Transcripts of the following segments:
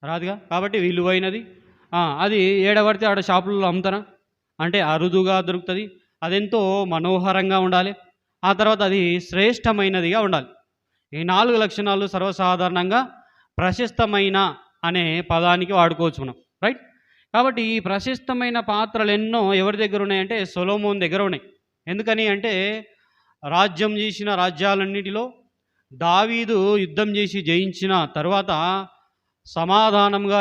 రాదుగా. కాబట్టి విలువైనది. అది ఏడబడితే ఆడ షాపులలో అమ్ముతారా అంటే అరుదుగా దొరుకుతుంది. అదెంతో మనోహరంగా ఉండాలి. ఆ తర్వాత అది శ్రేష్టమైనదిగా ఉండాలి. ఈ 4 లక్షణాలు సర్వసాధారణంగా ప్రశస్తమైన అనే పదానికి వాడుకోవచ్చు మనం. రైట్. కాబట్టి ఈ ప్రశస్తమైన పాత్రలు ఎన్నో ఎవరి దగ్గర ఉన్నాయంటే సొలొమోన్ దగ్గర ఉన్నాయి. ఎందుకని అంటే రాజ్యం చేసిన రాజ్యాలన్నిటిలో దావీదు యుద్ధం చేసి జయించిన తర్వాత సమాధానంగా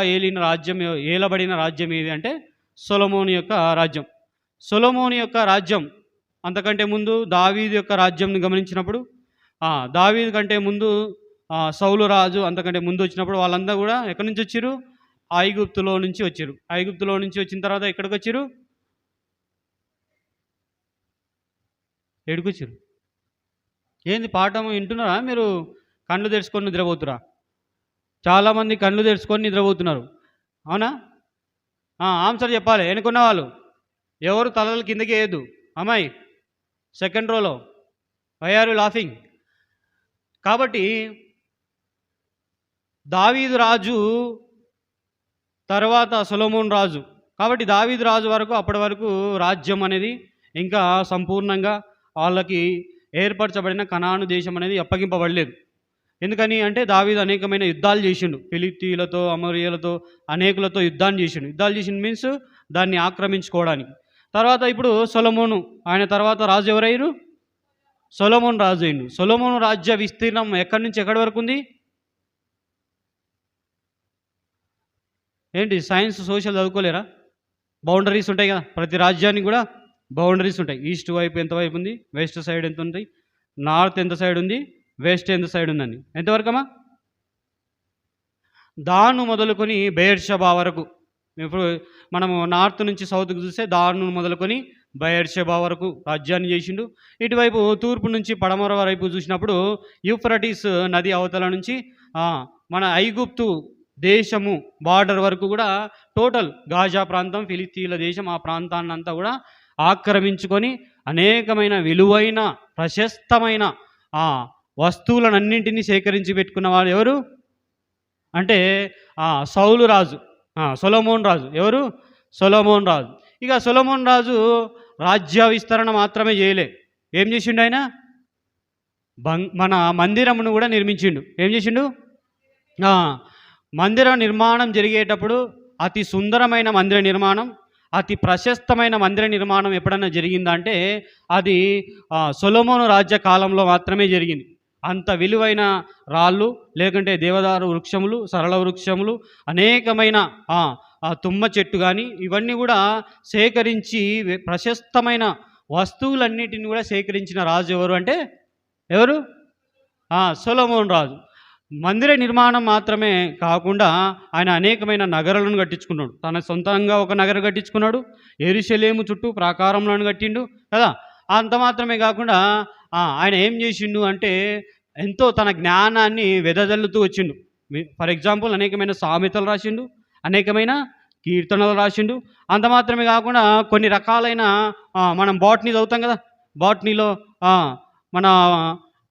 ఏలబడిన రాజ్యం ఏది అంటే సొలొమోను యొక్క రాజ్యం. సొలొమోను యొక్క రాజ్యం అంతకంటే ముందు దావీదు యొక్క రాజ్యంని గమనించినప్పుడు దావీదు కంటే ముందు సౌలు రాజు అంతకంటే ముందు వచ్చినప్పుడు వాళ్ళందరూ కూడా ఎక్కడి నుంచి వచ్చారు? ఐగుప్తులో నుంచి వచ్చారు. ఐగుప్తులో నుంచి వచ్చిన తర్వాత ఎక్కడికి వచ్చారు? ఎడుకొచ్చారు. ఏంది పాఠం వింటున్నారా మీరు? కళ్ళు తెరుచుకొని నిద్రపోతురా? చాలామంది కళ్ళు తెరుచుకొని నిద్రపోతున్నారు. అవునా? ఆన్సర్ చెప్పాలి. ఎన్నుకున్న వాళ్ళు ఎవరు తలలు కిందకి వేయద్దు. అమ్మాయి సెకండ్ రోలో, వై ఆర్ యు లాఫింగ్? కాబట్టి దావీదు రాజు తర్వాత సొలొమోన్ రాజు. కాబట్టి దావీదు రాజు వరకు అప్పటి వరకు రాజ్యం అనేది ఇంకా సంపూర్ణంగా వాళ్ళకి ఏర్పరచబడిన కనాను దేశం అనేది అప్పగింపబడలేదు. ఎందుకని అంటే దావీదు అనేకమైన యుద్ధాలు చేసిండు. ఫిలిస్తీయులతో, అమోరీయులతో అనేకులతో యుద్ధాలు చేసిండు మీన్స్ దాన్ని ఆక్రమించుకోవడానికి. తర్వాత ఇప్పుడు సొలొమోను, ఆయన తర్వాత రాజు ఎవరయ్యారు? సొలొమోన్ రాజు అయిండు. సొలొమోను రాజ్య విస్తీర్ణం ఎక్కడి నుంచి ఎక్కడి వరకు ఉంది? ఏంటి సైన్స్ సోషల్ చదువుకోలేరా? బౌండరీస్ ఉంటాయి కదా, ప్రతి రాజ్యానికి కూడా బౌండరీస్ ఉంటాయి. ఈస్ట్ వైపు ఎంత వైపు ఉంది, వెస్ట్ సైడ్ ఎంత ఉంది, నార్త్ ఎంత సైడ్ ఉంది, వెస్ట్ ఎంత సైడ్ ఉందని. ఎంతవరకమ్మా? దాను మొదలుకొని బెయేర్షెబా వరకు. ఇప్పుడు మనము నార్త్ నుంచి సౌత్కి చూస్తే దాను మొదలుకొని బెయేర్షెబా వరకు రాజ్యాన్ని చేసిండు. ఇటువైపు తూర్పు నుంచి పడమర వైపు చూసినప్పుడు యూఫ్రటీస్ నది అవతల నుంచి మన ఐగుప్తు దేశము బార్డర్ వరకు కూడా టోటల్ గాజా ప్రాంతం, ఫిలిస్తీన్ల దేశం, ఆ ప్రాంతాన్ని అంతా కూడా ఆక్రమించుకొని అనేకమైన విలువైన ప్రశస్తమైన వస్తువులన్నింటినీ సేకరించి పెట్టుకున్న వాడు ఎవరు అంటే సౌలు రాజు, సొలొమోన్ రాజు. ఎవరు? సొలొమోన్ రాజు. ఇక సొలొమోన్ రాజు రాజ్య విస్తరణ మాత్రమే చేయలే. ఏం చేసిండు ఆయన? మన మందిరమును కూడా నిర్మించిండు. ఏం చేసిండు? మందిర నిర్మాణం జరిగేటప్పుడు అతి సుందరమైన మందిర నిర్మాణం, అతి ప్రశస్తమైన మందిర నిర్మాణం ఎప్పుడన్నా జరిగిందంటే అది సొలొమోను రాజ్య కాలంలో మాత్రమే జరిగింది. అంత విలువైన రాళ్ళు, లేకుంటే దేవదారు వృక్షములు, సరళ వృక్షములు, అనేకమైన తుమ్మ చెట్టు కానీ ఇవన్నీ కూడా సేకరించి ప్రశస్తమైన వస్తువులన్నిటిని కూడా సేకరించిన రాజు ఎవరు అంటే ఎవరు? సొలొమోన్ రాజు. మందిర నిర్మాణం మాత్రమే కాకుండా ఆయన అనేకమైన నగరాలను కట్టించుకున్నాడు. తన సొంతంగా ఒక నగరం కట్టించుకున్నాడు. యెరూషలేము చుట్టూ ప్రాకారంలను కట్టిండు కదా. అంత మాత్రమే కాకుండా ఆయన ఏం చేసిండు అంటే ఎంతో తన జ్ఞానాన్ని వెదజల్లుతూ వచ్చిండు. ఫర్ ఎగ్జాంపుల్ అనేకమైన సామెతలు రాసిండు, అనేకమైన కీర్తనలు రాసిండు. అంత మాత్రమే కాకుండా కొన్ని రకాలైన మనం బాటనీ చదువుతాం కదా, బాటనీలో మన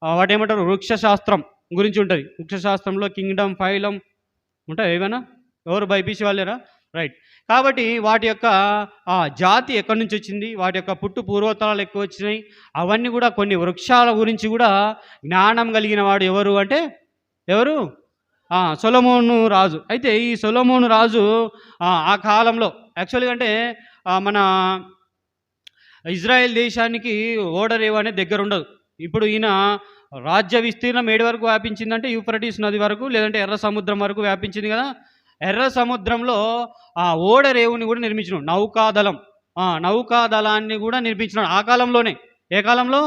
వాటేమంటారు వృక్షశాస్త్రం గురించి ఉంటుంది. వృక్షశాస్త్రంలో కింగ్డమ్, ఫైలం ఉంటాయి. ఏమైనా ఎవరు బైపీసీ వాళ్ళేరా? రైట్. కాబట్టి వాటి యొక్క జాతి ఎక్కడి నుంచి వచ్చింది, వాటి యొక్క పుట్టు పూర్వతరాలు ఎక్కువ వచ్చినాయి, అవన్నీ కూడా కొన్ని వృక్షాల గురించి కూడా జ్ఞానం కలిగిన వాడు ఎవరు అంటే ఎవరు? సొలొమోను రాజు. అయితే ఈ సొలొమోను రాజు ఆ కాలంలో యాక్చువల్గా అంటే మన ఇజ్రాయెల్ దేశానికి ఓడరేవు అనేది దగ్గర ఉండదు. ఇప్పుడు ఈయన రాజ్య విస్తీర్ణం ఏడు వరకు వ్యాపించిందంటే యూఫ్రటీస్ నది వరకు, లేదంటే ఎర్ర సముద్రం వరకు వ్యాపించింది కదా. ఎర్ర సముద్రంలో ఓడరేవుని కూడా నిర్మించినాడు. నౌకాదళాన్ని కూడా నిర్మించినాడు ఆ కాలంలోనే. ఏ కాలంలో?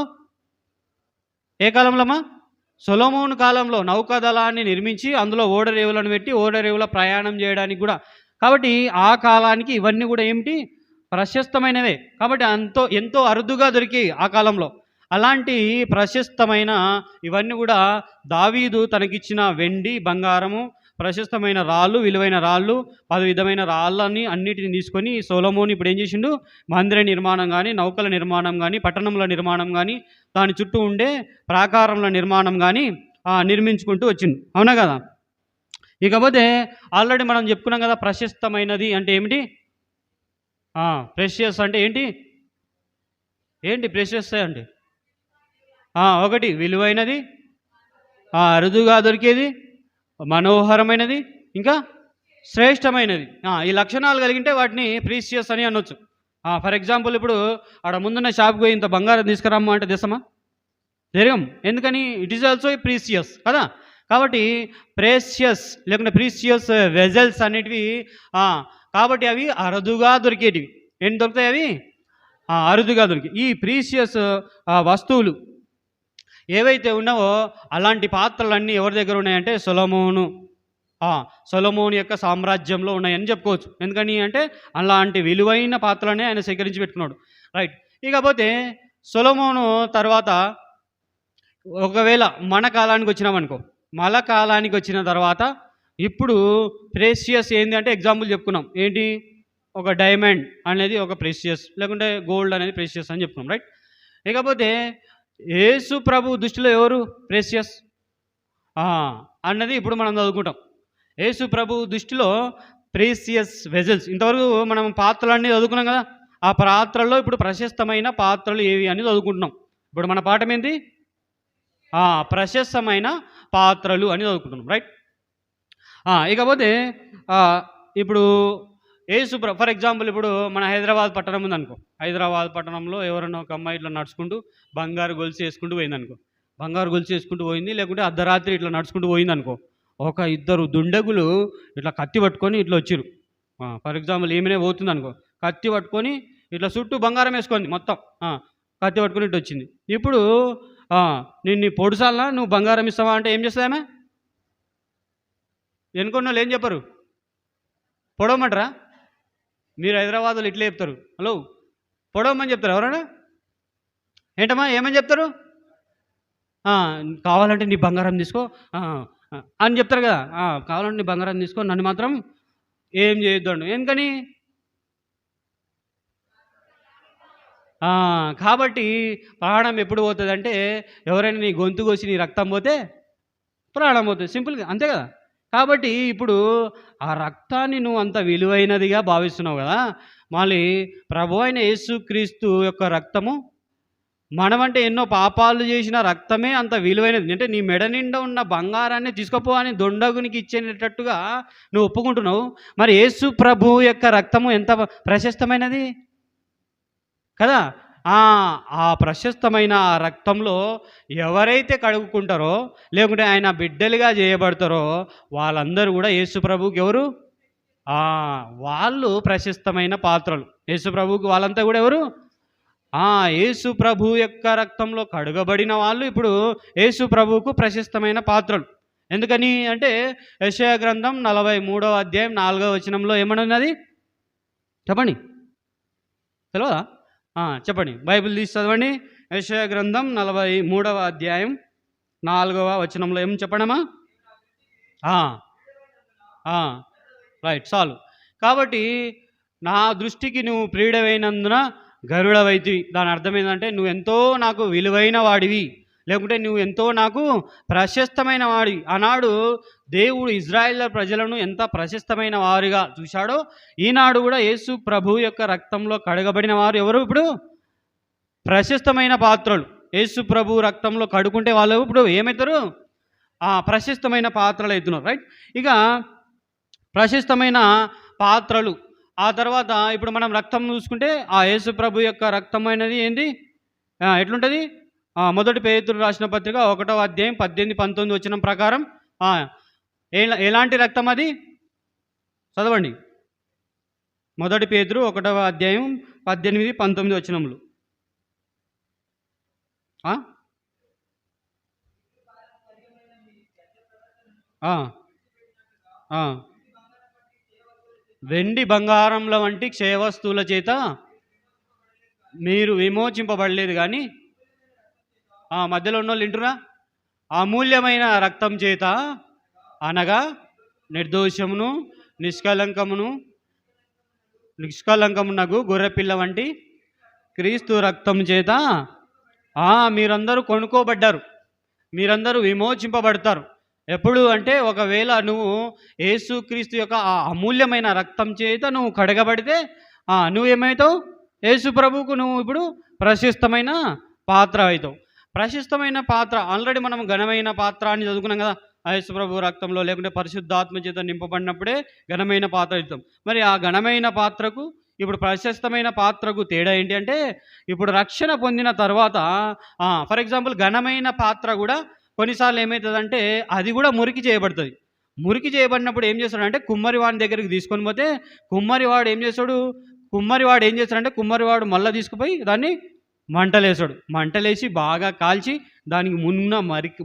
అమ్మా? సొలొమోను కాలంలో నౌకాదళాన్ని నిర్మించి అందులో ఓడరేవులను పెట్టి ఓడరేవుల ప్రయాణం చేయడానికి కూడా. కాబట్టి ఆ కాలానికి ఇవన్నీ కూడా ఏమిటి? ప్రశస్తమైనవే. కాబట్టి ఎంతో అరుదుగా దొరికి ఆ కాలంలో. అలాంటి ప్రశస్తమైన ఇవన్నీ కూడా దావీదు తనకిచ్చిన వెండి, బంగారము, ప్రశస్తమైన రాళ్ళు, విలువైన రాళ్ళు, 10 విధమైన రాళ్ళని అన్నిటిని తీసుకొని సొలొమోను ఇప్పుడు ఏం చేసిండు? మందిర నిర్మాణం కానీ, నౌకల నిర్మాణం కానీ, పట్టణముల నిర్మాణం కానీ, దాని చుట్టూ ఉండే ప్రాకారముల నిర్మాణం కానీ నిర్మించుకుంటూ వచ్చిండు. అవునా కదా? ఇకపోతే ఆల్రెడీ మనం చెప్పుకున్నాం కదా, ప్రశస్తమైనది అంటే ఏమిటి? ప్రెషియస్ అంటే ఏంటి? ఏంటి ప్రెషియస్ అంటే? ఒకటి విలువైనది, అరుదుగా దొరికేది, మనోహరమైనది, ఇంకా శ్రేష్టమైనది. ఈ లక్షణాలు కలిగింటే వాటిని ప్రీషియస్ అని అనొచ్చు. ఫర్ ఎగ్జాంపుల్ ఇప్పుడు ఆడ ముందున్న షాప్కి పోయి ఇంత బంగారం తీసుకురామ్మా అంటే తెస్తామా? జరగం. ఎందుకని? ఇట్ ఈస్ ఆల్సో ప్రీషియస్ కదా. కాబట్టి ప్రేషియస్ లేకుంటే ప్రీషియస్ వెజల్స్ అనేటివి, కాబట్టి అవి అరుదుగా దొరికేటివి. ఏం దొరుకుతాయి అవి? అరుదుగా దొరికి ఈ ప్రీషియస్ వస్తువులు ఏవైతే ఉన్నావో అలాంటి పాత్రలన్నీ ఎవరి దగ్గర ఉన్నాయంటే సొలొమోను యొక్క సామ్రాజ్యంలో ఉన్నాయని చెప్పుకోవచ్చు. ఎందుకని అంటే అలాంటి విలువైన పాత్రలనే ఆయన సేకరించి పెట్టుకున్నాడు. రైట్. ఇకపోతే సొలొమోను తర్వాత ఒకవేళ మన కాలానికి వచ్చినామనుకో, మన కాలానికి వచ్చిన తర్వాత ఇప్పుడు ప్రెషియస్ ఏంది అంటే ఎగ్జాంపుల్ చెప్పుకున్నాం. ఏంటి? ఒక డైమండ్ అనేది ఒక ప్రెషియస్, లేకుంటే గోల్డ్ అనేది ప్రెషియస్ అని చెప్పుకున్నాం. రైట్. ఇకపోతే యేసు ప్రభు దృష్టిలో ఎవరు ప్రెషియస్ అన్నది ఇప్పుడు మనం చదువుకుంటాం. యేసు ప్రభు దృష్టిలో ప్రీషియస్ వెజల్స్. ఇంతవరకు మనం పాత్రలన్నీ చదువుకున్నాం కదా, ఆ పాత్రల్లో ఇప్పుడు ప్రశస్తమైన పాత్రలు ఏవి అని చదువుకుంటున్నాం. ఇప్పుడు మన పాఠం ఏంటి? ప్రశస్తమైన పాత్రలు అని చదువుకుంటున్నాం. రైట్. ఇకపోతే ఇప్పుడు ఫర్ ఎగ్జాంపుల్ ఇప్పుడు మన హైదరాబాద్ పట్టణం ఉందనుకో, హైదరాబాద్ పట్టణంలో ఎవరైనా ఒక అమ్మాయి ఇట్లా నడుచుకుంటూ బంగారు గొలుసు వేసుకుంటూ పోయిందనుకో, బంగారు గొలుసు వేసుకుంటూ పోయింది, లేకుంటే అర్ధరాత్రి ఇట్లా నడుచుకుంటూ పోయిందనుకో, ఒక ఇద్దరు దుండగులు ఇట్లా కత్తి పట్టుకొని ఇట్లా వచ్చిరు. ఫర్ ఎగ్జాంపుల్ ఏమైనా పోతుంది అనుకో, కత్తి పట్టుకొని ఇట్లా చుట్టూ బంగారం వేసుకుంది మొత్తం, కత్తి పట్టుకొని ఇట్లా వచ్చింది. ఇప్పుడు నిన్ను పొడుసాలనా, నువ్వు బంగారం ఇస్తావా అంటే ఏం చేస్తామే? ఎన్నుకున్న వాళ్ళు ఏం చెప్పరు? పొడవమంటారా? మీరు హైదరాబాద్లో ఇట్లే చెప్తారు, హలో పొడవమని చెప్తారు. ఎవరైనా ఏంటమ్మా ఏమని చెప్తారు? కావాలంటే నీ బంగారం తీసుకో అని చెప్తారు కదా. కావాలంటే నీ బంగారం తీసుకో, నన్ను మాత్రం ఏం చేయొద్దు. ఎందుకని? కాబట్టి ప్రాణం ఎప్పుడు పోతుంది అంటే, ఎవరైనా నీ గొంతు కోసి నీ రక్తం పోతే ప్రాణం పోతుంది. సింపుల్గా అంతే కదా. కాబట్టి ఇప్పుడు ఆ రక్తాన్ని నువ్వు అంత విలువైనదిగా భావిస్తున్నావు కదా, మళ్ళీ ప్రభు అయిన యేసుక్రీస్తు యొక్క రక్తము, మనమంటే ఎన్నో పాపాలు చేసిన రక్తమే అంత విలువైనది. అంటే నీ మెడ నిండా ఉన్న బంగారాన్ని తీసుకోపో అని దొండగునికి ఇచ్చేటట్టుగా నువ్వు ఒప్పుకుంటున్నావు. మరి యేసు ప్రభు యొక్క రక్తము ఎంత ప్రశస్తమైనది కదా. ఆ ప్రశస్తమైన రక్తంలో ఎవరైతే కడుగుకుంటారో, లేకుంటే ఆయన బిడ్డలుగా చేయబడతారో వాళ్ళందరూ కూడా యేసు ప్రభువుకి ఎవరు? వాళ్ళు ప్రశస్తమైన పాత్రలు. యేసు ప్రభువుకి వాళ్ళంతా కూడా ఎవరు? యేసు ప్రభు యొక్క రక్తంలో కడుగబడిన వాళ్ళు ఇప్పుడు యేసు ప్రభువుకు ప్రశస్తమైన పాత్రలు. ఎందుకని అంటే యెషయా గ్రంథం 43వ అధ్యాయం 4వ వచనంలో ఏమన్నది చెప్పండి, తెలియదా? చెప్పండి, బైబిల్ తీసి చదవండి. యెషయా గ్రంథం 43వ అధ్యాయం 4వ వచనంలో ఏం చెప్పండమ్మా? రైట్, చాలు. కాబట్టి నా దృష్టికి నువ్వు ప్రియుడవైనందున గరుడవైతివి. దాని అర్థం ఏంటంటే నువ్వు ఎంతో నాకు విలువైన వాడివి, లేకుంటే నువ్వు ఎంతో నాకు ప్రశస్తమైన వాడివి. ఆనాడు దేవుడు ఇజ్రాయేల్ ప్రజలను ఎంత ప్రశస్తమైన వారిగా చూశాడో, ఈనాడు కూడా యేసు ప్రభు యొక్క రక్తంలో కడగబడిన వారు ఎవరు? ఇప్పుడు ప్రశస్తమైన పాత్రలు. యేసు ప్రభు రక్తంలో కడుకుంటే వాళ్ళు ఇప్పుడు ఏమవుతారు? ప్రశస్తమైన పాత్రలు అవుతున్నారు. రైట్. ఇక ప్రశస్తమైన పాత్రలు ఆ తర్వాత ఇప్పుడు మనం రక్తం చూసుకుంటే ఆ యేసు ప్రభు యొక్క రక్తమైనది ఏంది? ఎట్లుంటుంది? మొదటి పేతురు రాసిన పత్రిక 1వ అధ్యాయం 18-19 వచనం ప్రకారం ఎలాంటి రక్తం అది? చదవండి. మొదటి పేతురు 1వ అధ్యాయం 18-19 వచనములు. వెండి బంగారంల వంటి క్షయవస్తువుల చేత మీరు విమోచింపబడలేదు కానీ, మధ్యలో ఉన్న వాళ్ళు వింటురా, అమూల్యమైన రక్తం చేత అనగా నిర్దోషమును నిష్కలంకమునగు గొర్రెపిల్ల వంటి క్రీస్తు రక్తం చేత మీరందరూ కొనుక్కోబడ్డారు, మీరందరూ విమోచింపబడతారు. ఎప్పుడు అంటే ఒకవేళ నువ్వు యేసుక్రీస్తు యొక్క ఆ అమూల్యమైన రక్తం చేత నువ్వు కడగబడితే నువ్వేమవుతావు? యేసు ప్రభువుకు నువ్వు ఇప్పుడు ప్రశస్తమైన పాత్ర అవుతావు. ప్రశస్తమైన పాత్ర ఆల్రెడీ మనం ఘనమైన పాత్ర అని చదువుకున్నాం కదా. యేసు ప్రభు రక్తంలో లేకుంటే పరిశుద్ధాత్మ చేత నింపబడినప్పుడే ఘనమైన పాత్ర అవుతాం. మరి ఆ ఘనమైన పాత్రకు ఇప్పుడు ప్రశస్తమైన పాత్రకు తేడా ఏంటి అంటే, ఇప్పుడు రక్షణ పొందిన తర్వాత ఫర్ ఎగ్జాంపుల్ ఘనమైన పాత్ర కూడా కొన్నిసార్లు ఏమవుతుందంటే అది కూడా మురికి చేయబడుతుంది. మురికి చేయబడినప్పుడు ఏం చేస్తాడంటే కుమ్మరివాడి దగ్గరికి తీసుకొని పోతే కుమ్మరివాడు ఏం చేస్తాడంటే కుమ్మరివాడు మళ్ళీ తీసుకుపోయి దాన్ని మంటలేసాడు. మంటలేసి బాగా కాల్చి దానికి మున్న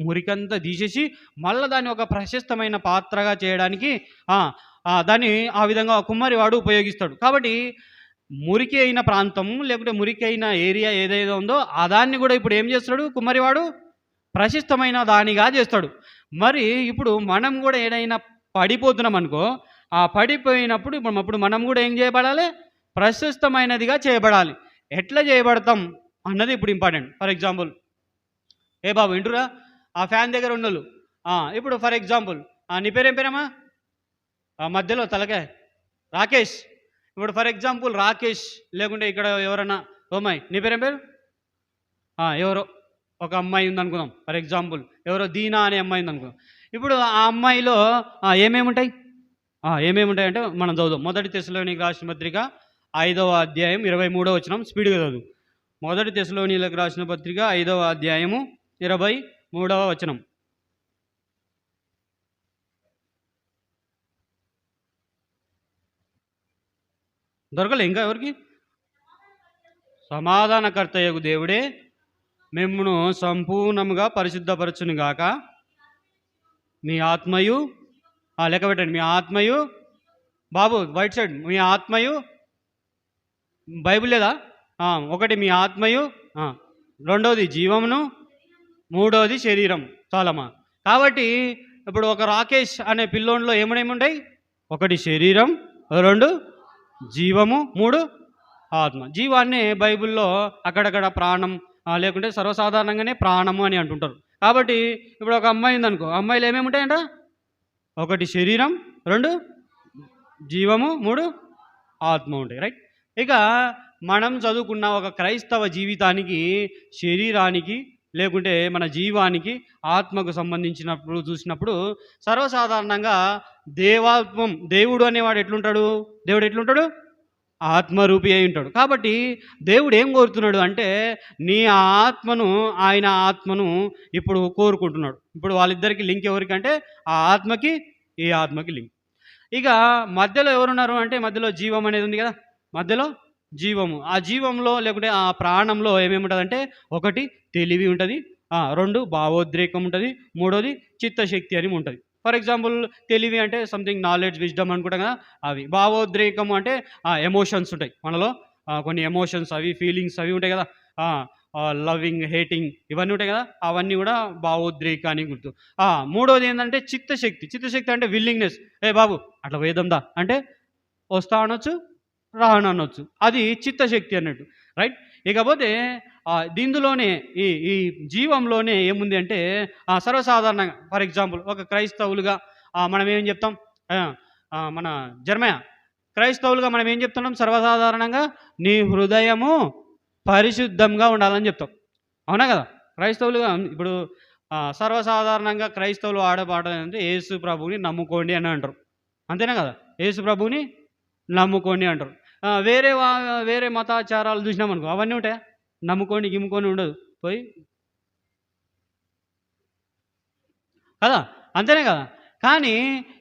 మురికంతా తీసేసి మళ్ళీ దాన్ని ఒక ప్రశస్తమైన పాత్రగా చేయడానికి దాన్ని ఆ విధంగా కుమ్మరివాడు ఉపయోగిస్తాడు. కాబట్టి మురికి అయిన ప్రాంతం లేకుంటే మురికి అయిన ఏరియా ఏదైతే ఉందో ఆ దాన్ని కూడా ఇప్పుడు ఏం చేస్తాడు కుమ్మరివాడు? ప్రశస్తమైన దానిగా చేస్తాడు. మరి ఇప్పుడు మనం కూడా ఏదైనా పడిపోతున్నాం అనుకో, ఆ పడిపోయినప్పుడు ఇప్పుడు మనం కూడా ఏం చేయబడాలి? ప్రశస్తమైనదిగా చేయబడాలి. ఎట్లా చేయబడతాం అన్నది ఇప్పుడు ఇంపార్టెంట్. ఫర్ ఎగ్జాంపుల్, ఏ బాబు వింటురా? ఆ ఫ్యాన్ దగ్గర ఉన్నోళ్ళు ఇప్పుడు ఫర్ ఎగ్జాంపుల్ నీ పేరేం పేరమ్మా? మధ్యలో తలకాయ రాకేష్. ఇప్పుడు ఫర్ ఎగ్జాంపుల్ రాకేష్ లేకుంటే ఇక్కడ ఎవరన్నా ఓమ్మాయి నీ పేరేం పేరు? ఎవరో ఒక అమ్మాయి ఉందనుకుందాం. ఫర్ ఎగ్జాంపుల్ ఎవరో దీనా అనే అమ్మాయి ఉందనుకుందాం. ఇప్పుడు ఆ అమ్మాయిలో ఏమేమి ఉంటాయి అంటే మనం చదువుదాం. 1 తెస్సలోనికీయులకు రాసిన పత్రిక 5వ అధ్యాయం 23వ వచనం. స్పీడ్గా చదువు. 1 తెస్సలోనికీయులకు రాసిన పత్రిక 5వ అధ్యాయము 23వ వచనం. దొరకలే ఇంకా ఎవరికి? సమాధానకర్తయగు దేవుడే మిమ్మును సంపూర్ణముగా పరిశుద్ధపరచును గాక, మీ ఆత్మయు లెక్క పెట్టండి. మీ ఆత్మయు బాబు వైట్ సైడ్, మీ ఆత్మయు బైబిల్ లేదా? ఒకటి మీ ఆత్మయు, రెండవది జీవమును, మూడవది శరీరం. చాలమ్మా. కాబట్టి ఇప్పుడు ఒక రాకేష్ అనే పిల్లోన్లో ఏమేమి ఉంటాయి? ఒకటి శరీరం, 2 జీవము, 3 ఆత్మ. జీవాన్ని బైబిల్లో అక్కడక్కడ ప్రాణం లేకుంటే సర్వసాధారణంగానే ప్రాణము అని అంటుంటారు. కాబట్టి ఇప్పుడు ఒక అమ్మాయి ఉందనుకో, అమ్మాయిలు ఏమేమి ఉంటాయంట? ఒకటి శరీరం, 2 జీవము, 3 ఆత్మ ఉంటాయి. రైట్. ఇక మనం చదువుకున్న ఒక క్రైస్తవ జీవితానికి, శరీరానికి లేకుంటే మన జీవానికి, ఆత్మకు సంబంధించినప్పుడు చూసినప్పుడు సర్వసాధారణంగా దేవుడు అనేవాడు ఎట్లుంటాడు? దేవుడు ఎట్లుంటాడు? ఆత్మరూపి అయి ఉంటాడు. కాబట్టి దేవుడు ఏం కోరుతున్నాడు అంటే ఆయన ఆత్మను ఇప్పుడు కోరుకుంటున్నాడు. ఇప్పుడు వాళ్ళిద్దరికి లింక్ ఎవరికంటే ఆ ఆత్మకి, ఈ ఆత్మకి లింక్. ఇక మధ్యలో ఎవరున్నారు అంటే మధ్యలో జీవం అనేది ఉంది కదా. మధ్యలో జీవము. ఆ జీవంలో లేకుంటే ఆ ప్రాణంలో ఏమేమి ఉంటుందంటే ఒకటి తెలివి ఉంటుంది, 2 భావోద్రేకం ఉంటుంది, 3వది చిత్తశక్తి అని ఉంటుంది. ఫర్ ఎగ్జాంపుల్ తెలివి అంటే సంథింగ్ నాలెడ్జ్, విజ్డమ్ అనుకుంటాం కదా అవి. భావోద్రేకము అంటే ఎమోషన్స్ ఉంటాయి మనలో, కొన్ని ఎమోషన్స్ అవి ఫీలింగ్స్ అవి ఉంటాయి కదా, లవింగ్, హేటింగ్ ఇవన్నీ ఉంటాయి కదా, అవన్నీ కూడా భావోద్రేకానికి గుర్తు. 3వది ఏంటంటే చిత్తశక్తి. చిత్తశక్తి అంటే విల్లింగ్నెస్. బాబు అట్లా వేదందా అంటే వస్తా అనొచ్చు, రాను అనొచ్చు. అది చిత్తశక్తి అన్నట్టు. రైట్. ఇకపోతే దీనిలోనే ఈ జీవంలోనే ఏముంది అంటే సర్వసాధారణంగా ఫర్ ఎగ్జాంపుల్ ఒక క్రైస్తవులుగా మనం ఏం చెప్తాం? మన జర్మయ క్రైస్తవులుగా మనం ఏం చెప్తున్నాం? సర్వసాధారణంగా నీ హృదయము పరిశుద్ధంగా ఉండాలని చెప్తాం. అవునా కదా? క్రైస్తవులుగా ఇప్పుడు సర్వసాధారణంగా క్రైస్తవులు ఆడపాట అంటే యేసు ప్రభువుని నమ్ముకోండి అని అంటారు. అంతేనా కదా? యేసు ప్రభువుని నమ్ముకోండి అంటారు. వేరే మతాచారాలు చూసినామనుకో అవన్నీ ఉంటాయా? నమ్ముకొని గిమ్ముకొని ఉండదు పోయి కదా, అంతేనే కదా. కానీ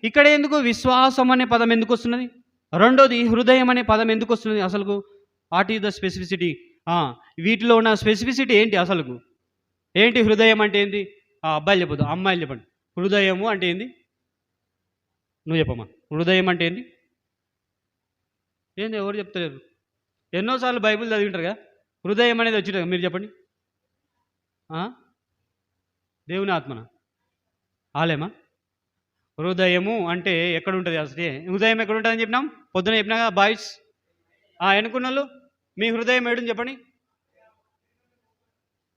ఇక్కడ ఎందుకు విశ్వాసం అనే పదం ఎందుకు వస్తున్నది? రెండోది హృదయం అనే పదం ఎందుకు వస్తున్నది? అసలుకు వాట్ ఈజ్ ద స్పెసిఫిసిటీ? వీటిలో ఉన్న స్పెసిఫిసిటీ ఏంటి? అసలుకు ఏంటి? హృదయం అంటే ఏంటి? అబ్బాయిలు చెప్పదు, అమ్మాయిలు చెప్పండి. హృదయము అంటే ఏంది? నువ్వు చెప్పమ్మా. హృదయం అంటే ఏంది? ఏంది? ఎవరు చెప్తలేరు. ఎన్నోసార్లు బైబిల్ చదివింటారు కదా. హృదయం అనేది వచ్చింది, మీరు చెప్పండి. దేవుని ఆత్మన ఆలేమా? హృదయము అంటే ఎక్కడ ఉంటుంది? అసలు హృదయం ఎక్కడ ఉంటుంది అని చెప్పినాం, పొద్దున చెప్పినా కదా బాయ్స్. ఎన్నుకున్న వాళ్ళు మీ హృదయం ఏడుని చెప్పండి.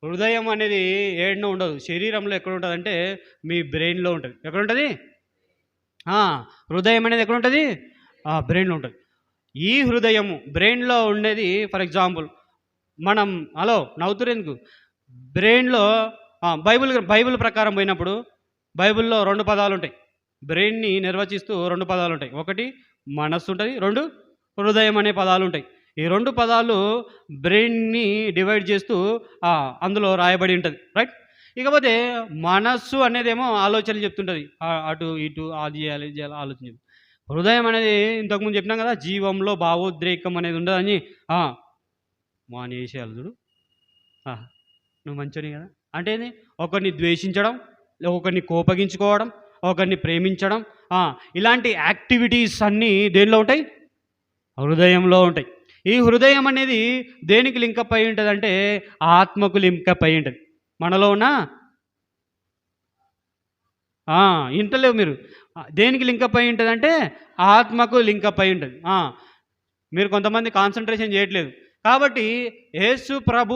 హృదయం అనేది ఏడనో ఉండదు, శరీరంలో ఎక్కడ ఉంటుందంటే మీ బ్రెయిన్లో ఉంటుంది. ఎక్కడ ఉంటుంది? హృదయం అనేది ఎక్కడ ఉంటుంది? బ్రెయిన్లో ఉంటుంది. ఈ హృదయము బ్రెయిన్లో ఉండేది ఫర్ ఎగ్జాంపుల్ మనం హలో నవ్వుతురెందుకు? బ్రెయిన్లో బైబిల్ ప్రకారం పోయినప్పుడు బైబిల్లో 2 పదాలు ఉంటాయి. బ్రెయిన్ని నిర్వచిస్తూ 2 పదాలు ఉంటాయి. ఒకటి మనస్సు ఉంటుంది, 2 హృదయం అనే పదాలు ఉంటాయి. ఈ 2 పదాలు బ్రెయిన్ని డివైడ్ చేస్తూ అందులో రాయబడి ఉంటుంది, రైట్? ఇకపోతే మనస్సు అనేదేమో ఆలోచనలు చెప్తుంటుంది, అటు ఇటు అది చేయాలి ఇది చేయాలి ఆలోచన. హృదయం అనేది ఇంతకుముందు చెప్పినాం కదా, జీవంలో భావోద్రేకం అనేది ఉండదని. వాని వేసేయాలి చూడు, నువ్వు మంచిని కదా అంటే ఒకరిని ద్వేషించడం, ఒకరిని కోపగించుకోవడం, ఒకరిని ప్రేమించడం, ఇలాంటి యాక్టివిటీస్ అన్నీ దేనిలో ఉంటాయి? హృదయంలో ఉంటాయి. ఈ హృదయం అనేది దేనికి లింకప్ అయి ఉంటుంది అంటే ఆత్మకు లింకప్ అయి ఉంటుంది. మనలో ఉన్న ఇంటలేవు మీరు, దేనికి లింకప్ అయి ఉంటుంది అంటే ఆత్మకు లింకప్ అయి ఉంటుంది. మీరు కొంతమంది కాన్సన్ట్రేషన్ చేయట్లేదు. కాబట్టి యేసు ప్రభు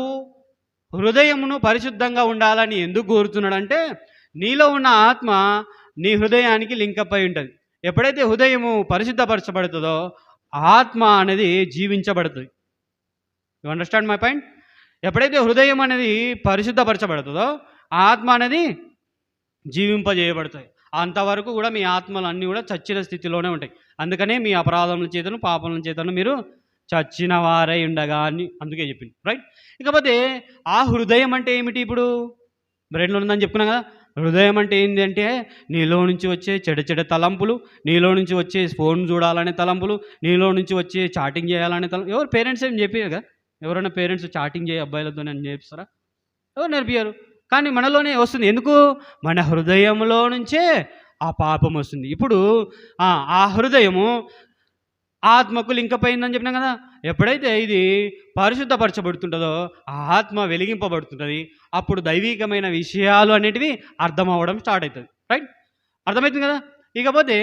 హృదయమును పరిశుద్ధంగా ఉండాలని ఎందుకు కోరుతున్నాడంటే నీలో ఉన్న ఆత్మ నీ హృదయానికి లింకప్ అయి ఉంటుంది. ఎప్పుడైతే హృదయము పరిశుద్ధపరచబడుతుందో ఆత్మ అనేది జీవించబడుతుంది. You understand my point? ఎప్పుడైతే హృదయం అనేది పరిశుద్ధపరచబడుతుందో ఆత్మ అనేది జీవింపజేయబడతాయి. అంతవరకు కూడా మీ ఆత్మలు అన్నీ కూడా చచ్చిన స్థితిలోనే ఉంటాయి. అందుకనే మీ అపరాధముల చేతను పాపముల చేతను మీరు చచ్చిన వారై ఉండగా అని అందుకే చెప్పింది, రైట్? ఇకపోతే ఆ హృదయం అంటే ఏమిటి? ఇప్పుడు బ్రెయిన్లో ఉందని చెప్పుకున్నాం కదా. హృదయం అంటే ఏంటి అంటే నీలో నుంచి వచ్చే చెడ తలంపులు, నీలో నుంచి వచ్చే ఫోన్ చూడాలనే తలంపులు, నీలో నుంచి వచ్చే చాటింగ్ చేయాలనే తలంపు. ఎవరు పేరెంట్స్ ఏం చెప్పారు కదా? ఎవరైనా పేరెంట్స్ చాటింగ్ చేయ అబ్బాయిలతో నేను నేర్పిస్తారా? ఎవరు నేర్పియారు? కానీ మనలోనే వస్తుంది. ఎందుకు? మన హృదయంలో నుంచే ఆ పాపం వస్తుంది. ఇప్పుడు ఆ హృదయము ఆత్మకు లింకప్ అయిందని చెప్పినాం కదా. ఎప్పుడైతే ఇది పరిశుద్ధపరచబడుతుంటుందో ఆ ఆత్మ వెలిగింపబడుతుంటుంది. అప్పుడు దైవికమైన విషయాలు అనేటివి అర్థం అవ్వడం స్టార్ట్ అవుతుంది, రైట్? అర్థమవుతుంది కదా. ఇకపోతే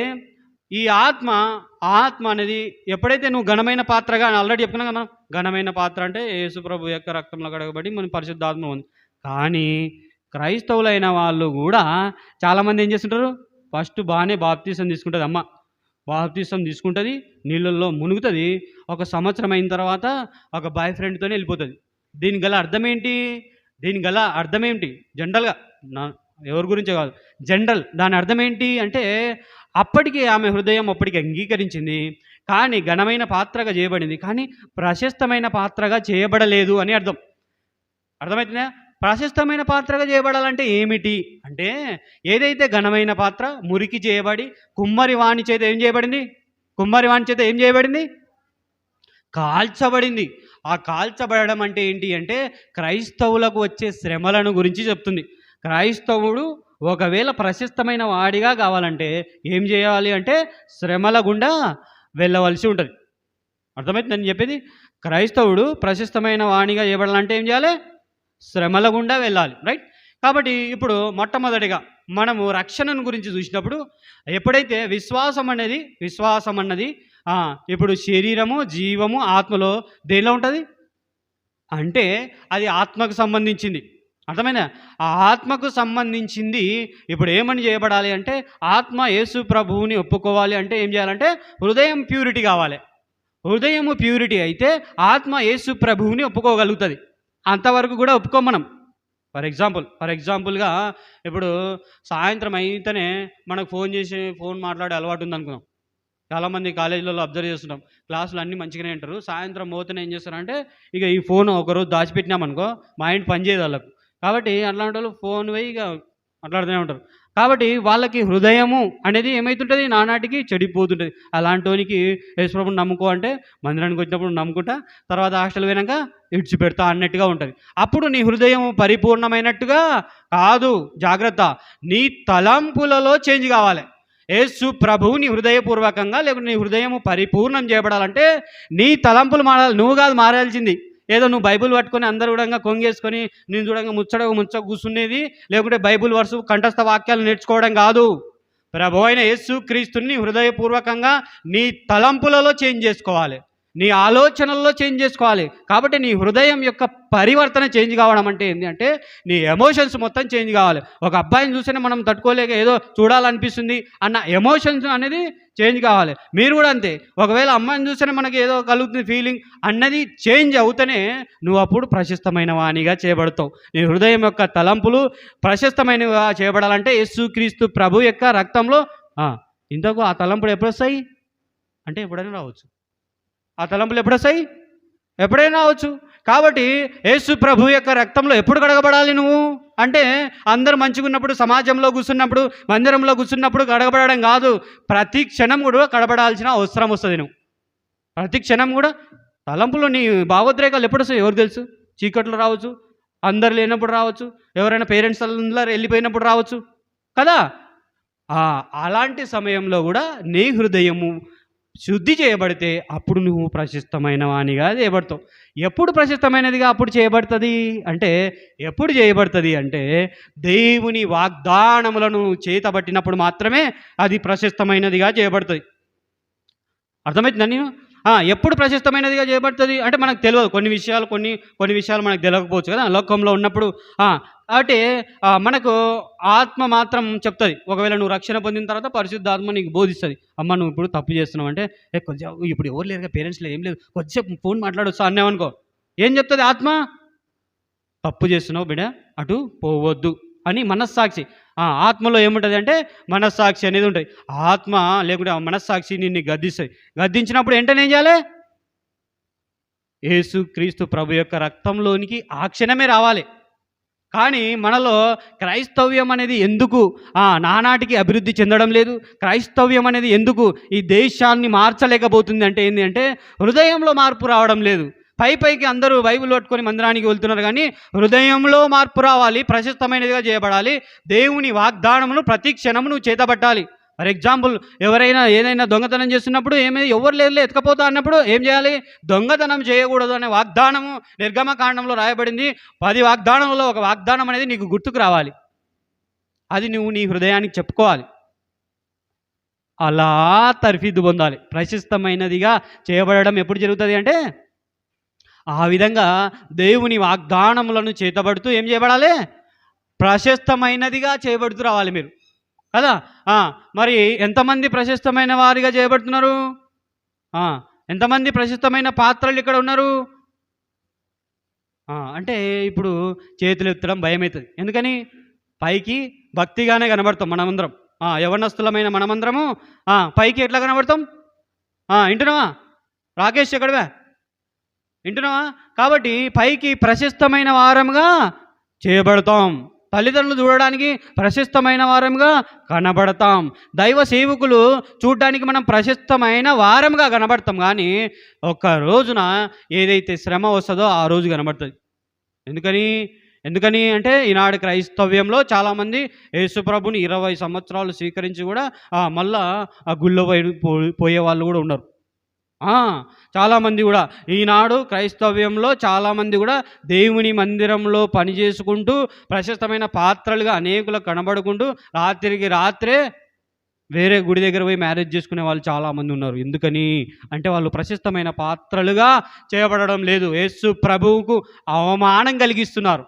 ఈ ఆత్మ అనేది ఎప్పుడైతే నువ్వు ఘనమైన పాత్రగా ఆల్రెడీ చెప్పుకున్నాం కదా, ఘనమైన పాత్ర అంటే యేసు ప్రభు యొక్క రక్తంలో కడగబడి మన పరిశుద్ధాత్మ ఉంది. కానీ క్రైస్తవులైన వాళ్ళు కూడా చాలామంది ఏం చేస్తుంటారు? ఫస్ట్ బాగానే బాప్తీసం తీసుకుంటుంది అమ్మ, బాప్తీసం తీసుకుంటుంది, నీళ్ళల్లో మునుగుతుంది. 1 సంవత్సరం అయిన తర్వాత ఒక బాయ్ ఫ్రెండ్తోనే వెళ్ళిపోతుంది. దీనికి గల అర్థం ఏంటి? జనరల్గా ఎవరి గురించో కాదు, జనరల్ దాని అర్థం ఏంటి అంటే అప్పటికి ఆమె హృదయం అప్పటికి అంగీకరించింది, కానీ ఘనమైన పాత్రగా చేయబడింది, కానీ ప్రశస్తమైన పాత్రగా చేయబడలేదు అని అర్థం. అర్థమవుతుందా? ప్రశస్తమైన పాత్రగా చేయబడాలంటే ఏమిటి అంటే ఏదైతే ఘనమైన పాత్ర మురికి చేయబడి కుమ్మరి వాణి చేత ఏం చేయబడింది? కాల్చబడింది. ఆ కాల్చబడడం అంటే ఏంటి అంటే క్రైస్తవులకు వచ్చే శ్రమలను గురించి చెప్తుంది. క్రైస్తవుడు ఒకవేళ ప్రశస్తమైన వాడిగా కావాలంటే ఏం చేయాలి అంటే శ్రమల గుండా వెళ్ళవలసి ఉంటుంది. అర్థమవుతుంది నేను చెప్పేది? క్రైస్తవుడు ప్రశస్తమైన వాణిగా చేయబడాలంటే ఏం చేయాలి? శ్రమల గుండా వెళ్ళాలి, రైట్? కాబట్టి ఇప్పుడు మొట్టమొదటిగా మనము రక్షణను గురించి చూసినప్పుడు ఎప్పుడైతే విశ్వాసం అన్నది ఇప్పుడు శరీరము, జీవము, ఆత్మలో దేనిలో ఉంటుంది అంటే అది ఆత్మకు సంబంధించింది. అర్థమైనా? ఆ ఆత్మకు సంబంధించింది ఇప్పుడు ఏమని చేయబడాలి అంటే ఆత్మ యేసు ప్రభువుని ఒప్పుకోవాలి అంటే ఏం చేయాలంటే హృదయం ప్యూరిటీ కావాలి. హృదయము ప్యూరిటీ అయితే ఆత్మ యేసు ప్రభువుని ఒప్పుకోగలుగుతుంది. అంతవరకు కూడా ఒప్పుకోం మనం. ఫర్ ఎగ్జాంపుల్గా ఇప్పుడు సాయంత్రం అయితేనే మనకు ఫోన్ మాట్లాడే అలవాటు ఉంది అనుకుందాం. చాలామంది కాలేజీలలో అబ్జర్వ్ చేస్తుంటాం, క్లాసులు అన్నీ మంచిగానే ఉంటారు, సాయంత్రం పోతేనే ఏం చేస్తారంటే ఇక ఈ ఫోన్ ఒకరోజు దాచిపెట్టినామనుకో మైండ్ పనిచేయదు వాళ్ళకు. కాబట్టి అట్లాంటి వాళ్ళు ఫోన్ పోయి ఇక మాట్లాడుతూనే ఉంటారు. కాబట్టి వాళ్ళకి హృదయము అనేది ఏమవుతుంటుంది? నానాటికి చెడిపోతుంటుంది. అలాంటికి యేసుప్రభుని నమ్ముకో అంటే మందిరానికి వచ్చినప్పుడు నమ్ముకుంటా, తర్వాత హాస్టల్ పోయినాక ఇడిచిపెడతా అన్నట్టుగా ఉంటుంది. అప్పుడు నీ హృదయం పరిపూర్ణమైనట్టుగా కాదు. జాగ్రత్త, నీ తలంపులలో చేంజ్ కావాలి. యేసు ప్రభువు నీ హృదయపూర్వకంగా లేకుంటే నీ హృదయం పరిపూర్ణం చేయబడాలంటే నీ తలంపులు మారాలి. నువ్వు కాదు మారాల్సింది. ఏదో నువ్వు బైబుల్ పట్టుకొని అందరు కూడా కొంగేసుకొని నేను చూడంగా ముచ్చట కూర్చునేది, లేకుంటే బైబుల్ వరుస కంఠస్థ వాక్యాలు నేర్చుకోవడం కాదు. ప్రభు అయిన యేసు క్రీస్తుని హృదయపూర్వకంగా నీ తలంపులలో చేంజ్ చేసుకోవాలి. నీ ఆలోచనల్లో చేంజ్ చేసుకోవాలి. కాబట్టి నీ హృదయం యొక్క పరివర్తన చేంజ్ కావడం అంటే ఏంటి అంటే నీ ఎమోషన్స్ మొత్తం చేంజ్ కావాలి. ఒక అబ్బాయిని చూస్తేనే మనం తట్టుకోలేక ఏదో చూడాలనిపిస్తుంది అన్న ఎమోషన్స్ అనేది చేంజ్ కావాలి. మీరు కూడా అంతే. ఒకవేళ అమ్మాయిని చూస్తేనే మనకి ఏదో కలుగుతుంది ఫీలింగ్ అన్నది చేంజ్ అవుతూనే నువ్వు అప్పుడు ప్రశస్తమైన వాణిగా చేయబడతావు. నీ హృదయం యొక్క తలంపులు ప్రశస్తమైనవిగా చేయబడాలంటే యేసుక్రీస్తు ప్రభు యొక్క రక్తంలో ఇంతకు ఆ తలంపులు ఎప్పుడు వస్తాయి అంటే ఎప్పుడైనా రావచ్చు. ఆ తలంపులు ఎప్పుడు వస్తాయి? ఎప్పుడైనా రావచ్చు. కాబట్టి యేసు ప్రభు యొక్క రక్తంలో ఎప్పుడు కడగబడాలి నువ్వు అంటే అందరూ మంచిగా ఉన్నప్పుడు, సమాజంలో కూర్చున్నప్పుడు, మందిరంలో కూర్చున్నప్పుడు కడగబడడం కాదు. ప్రతి క్షణం కూడా కడబడాల్సిన అవసరం వస్తుంది. నువ్వు ప్రతి క్షణం కూడా తలంపులు నీ భావోద్రేకాలు ఎప్పుడు వస్తాయి ఎవరు తెలుసు? చీకట్లో రావచ్చు, అందరు లేనప్పుడు రావచ్చు, ఎవరైనా పేరెంట్స్ అందరూ వెళ్ళిపోయినప్పుడు రావచ్చు కదా. అలాంటి సమయంలో కూడా నీ హృదయము శుద్ధి చేయబడితే అప్పుడు నువ్వు ప్రశస్తమైన వానిగా చేయబడతావు. ఎప్పుడు ప్రశస్తమైనదిగా అప్పుడు చేయబడుతుంది అంటే ఎప్పుడు చేయబడుతుంది అంటే దేవుని వాగ్దానములను చేతబట్టినప్పుడు మాత్రమే అది ప్రశస్తమైనదిగా చేయబడుతుంది. అర్థమవుతుందా? నేను ఎప్పుడు ప్రశస్తమైనదిగా చేయబడుతుంది అంటే మనకు తెలియదు. కొన్ని విషయాలు మనకు తెలియకపోవచ్చు కదా లోకంలో ఉన్నప్పుడు. అంటే మనకు ఆత్మ మాత్రం చెప్తుంది. ఒకవేళ నువ్వు రక్షణ పొందిన తర్వాత పరిశుద్ధాత్మ నీకు బోధిస్తుంది. అమ్మ నువ్వు ఇప్పుడు తప్పు చేస్తున్నావు అంటే కొంచెం ఇప్పుడు ఎవరు లేరుగా, పేరెంట్స్లో ఏం లేదు, కొద్దిసేపు ఫోన్ మాట్లాడొచ్చు అన్నావనుకో, ఏం చెప్తుంది ఆత్మ? తప్పు చేస్తున్నావు బిడ్డ, అటు పోవద్దు అని మనస్సాక్షి. ఆత్మలో ఏముంటుంది అంటే మనస్సాక్షి అనేది ఉంటుంది. ఆత్మ లేకుంటే ఆ మనస్సాక్షి నిన్ను గద్దిస్తుంది. గద్దించినప్పుడు వెంటనే ఏం చేయాలి? యేసు క్రీస్తు ప్రభు యొక్క రక్తంలోనికి ఆ క్షణమే రావాలి. కానీ మనలో క్రైస్తవ్యం అనేది ఎందుకు నానాటికి అభివృద్ధి చెందడం లేదు? క్రైస్తవ్యం అనేది ఎందుకు ఈ దేశాన్ని మార్చలేకపోతుంది అంటే ఏంటి అంటే హృదయంలో మార్పు రావడం లేదు. పైకి అందరూ బైబిల్ పట్టుకొని మందిరానికి వెళ్తున్నారు, కానీ హృదయంలో మార్పు రావాలి, ప్రశస్తమైనదిగా చేయబడాలి. దేవుని వాగ్దానమును ప్రతి క్షణము నువ్వు చేతబట్టాలి. ఫర్ ఎగ్జాంపుల్, ఎవరైనా ఏదైనా దొంగతనం చేస్తున్నప్పుడు ఎవరు లేదు ఎత్తుకపోతా అన్నప్పుడు ఏం చేయాలి? దొంగతనం చేయకూడదు అనే వాగ్దానము నిర్గమకాండంలో రాయబడింది. 10 వాగ్దానంలో ఒక వాగ్దానం అనేది నీకు గుర్తుకు రావాలి. అది నువ్వు నీ హృదయానికి చెప్పుకోవాలి. అలా తర్ఫీదు పొందాలి. ప్రశస్తమైనదిగా చేయబడడం ఎప్పుడు జరుగుతుంది అంటే ఆ విధంగా దేవుని వాగ్దానములను చేతబడుతూ ఏం చేయబడాలి? ప్రశస్తమైనదిగా చేయబడుతూ రావాలి మీరు కదా. మరి ఎంతమంది ప్రశస్తమైన వారిగా చేయబడుతున్నారు? ఎంతమంది ప్రశస్తమైన పాత్రలు ఇక్కడ ఉన్నారు అంటే ఇప్పుడు చేతులు ఎత్తడం భయమవుతుంది. ఎందుకని? పైకి భక్తిగానే కనబడతాం మనమందరం. యవనస్తులమైన మనమందరము పైకి ఎట్లా కనబడతాం? వింటున్నావా రాకేష్? ఎక్కడవా వింటున్నావా? కాబట్టి పైకి ప్రశస్తమైన వారంగా చేయబడతాం. తల్లిదండ్రులు చూడడానికి ప్రశస్తమైన వారంగా కనబడతాం. దైవ సేవకులు చూడడానికి మనం ప్రశస్తమైన వారంగా కనబడతాం. కానీ ఒక రోజున ఏదైతే శ్రమ వస్తుందో ఆ రోజు కనబడుతుంది. ఎందుకని అంటే ఈనాడు క్రైస్తవ్యంలో చాలామంది యేసుప్రభుని 20 సంవత్సరాలు స్వీకరించి కూడా మళ్ళా ఆ గుళ్ళో పోయే వాళ్ళు కూడా ఉన్నారు. చాలామంది కూడా ఈనాడు క్రైస్తవ్యంలో చాలామంది కూడా దేవుని మందిరంలో పనిచేసుకుంటూ ప్రశస్తమైన పాత్రలుగా అనేకులకు కనబడుకుంటూ రాత్రికి రాత్రే వేరే గుడి దగ్గర పోయి మ్యారేజ్ చేసుకునే వాళ్ళు చాలామంది ఉన్నారు. ఎందుకని అంటే వాళ్ళు ప్రశస్తమైన పాత్రలుగా చేయబడడం లేదు, యేసు ప్రభువుకు అవమానం కలిగిస్తున్నారు.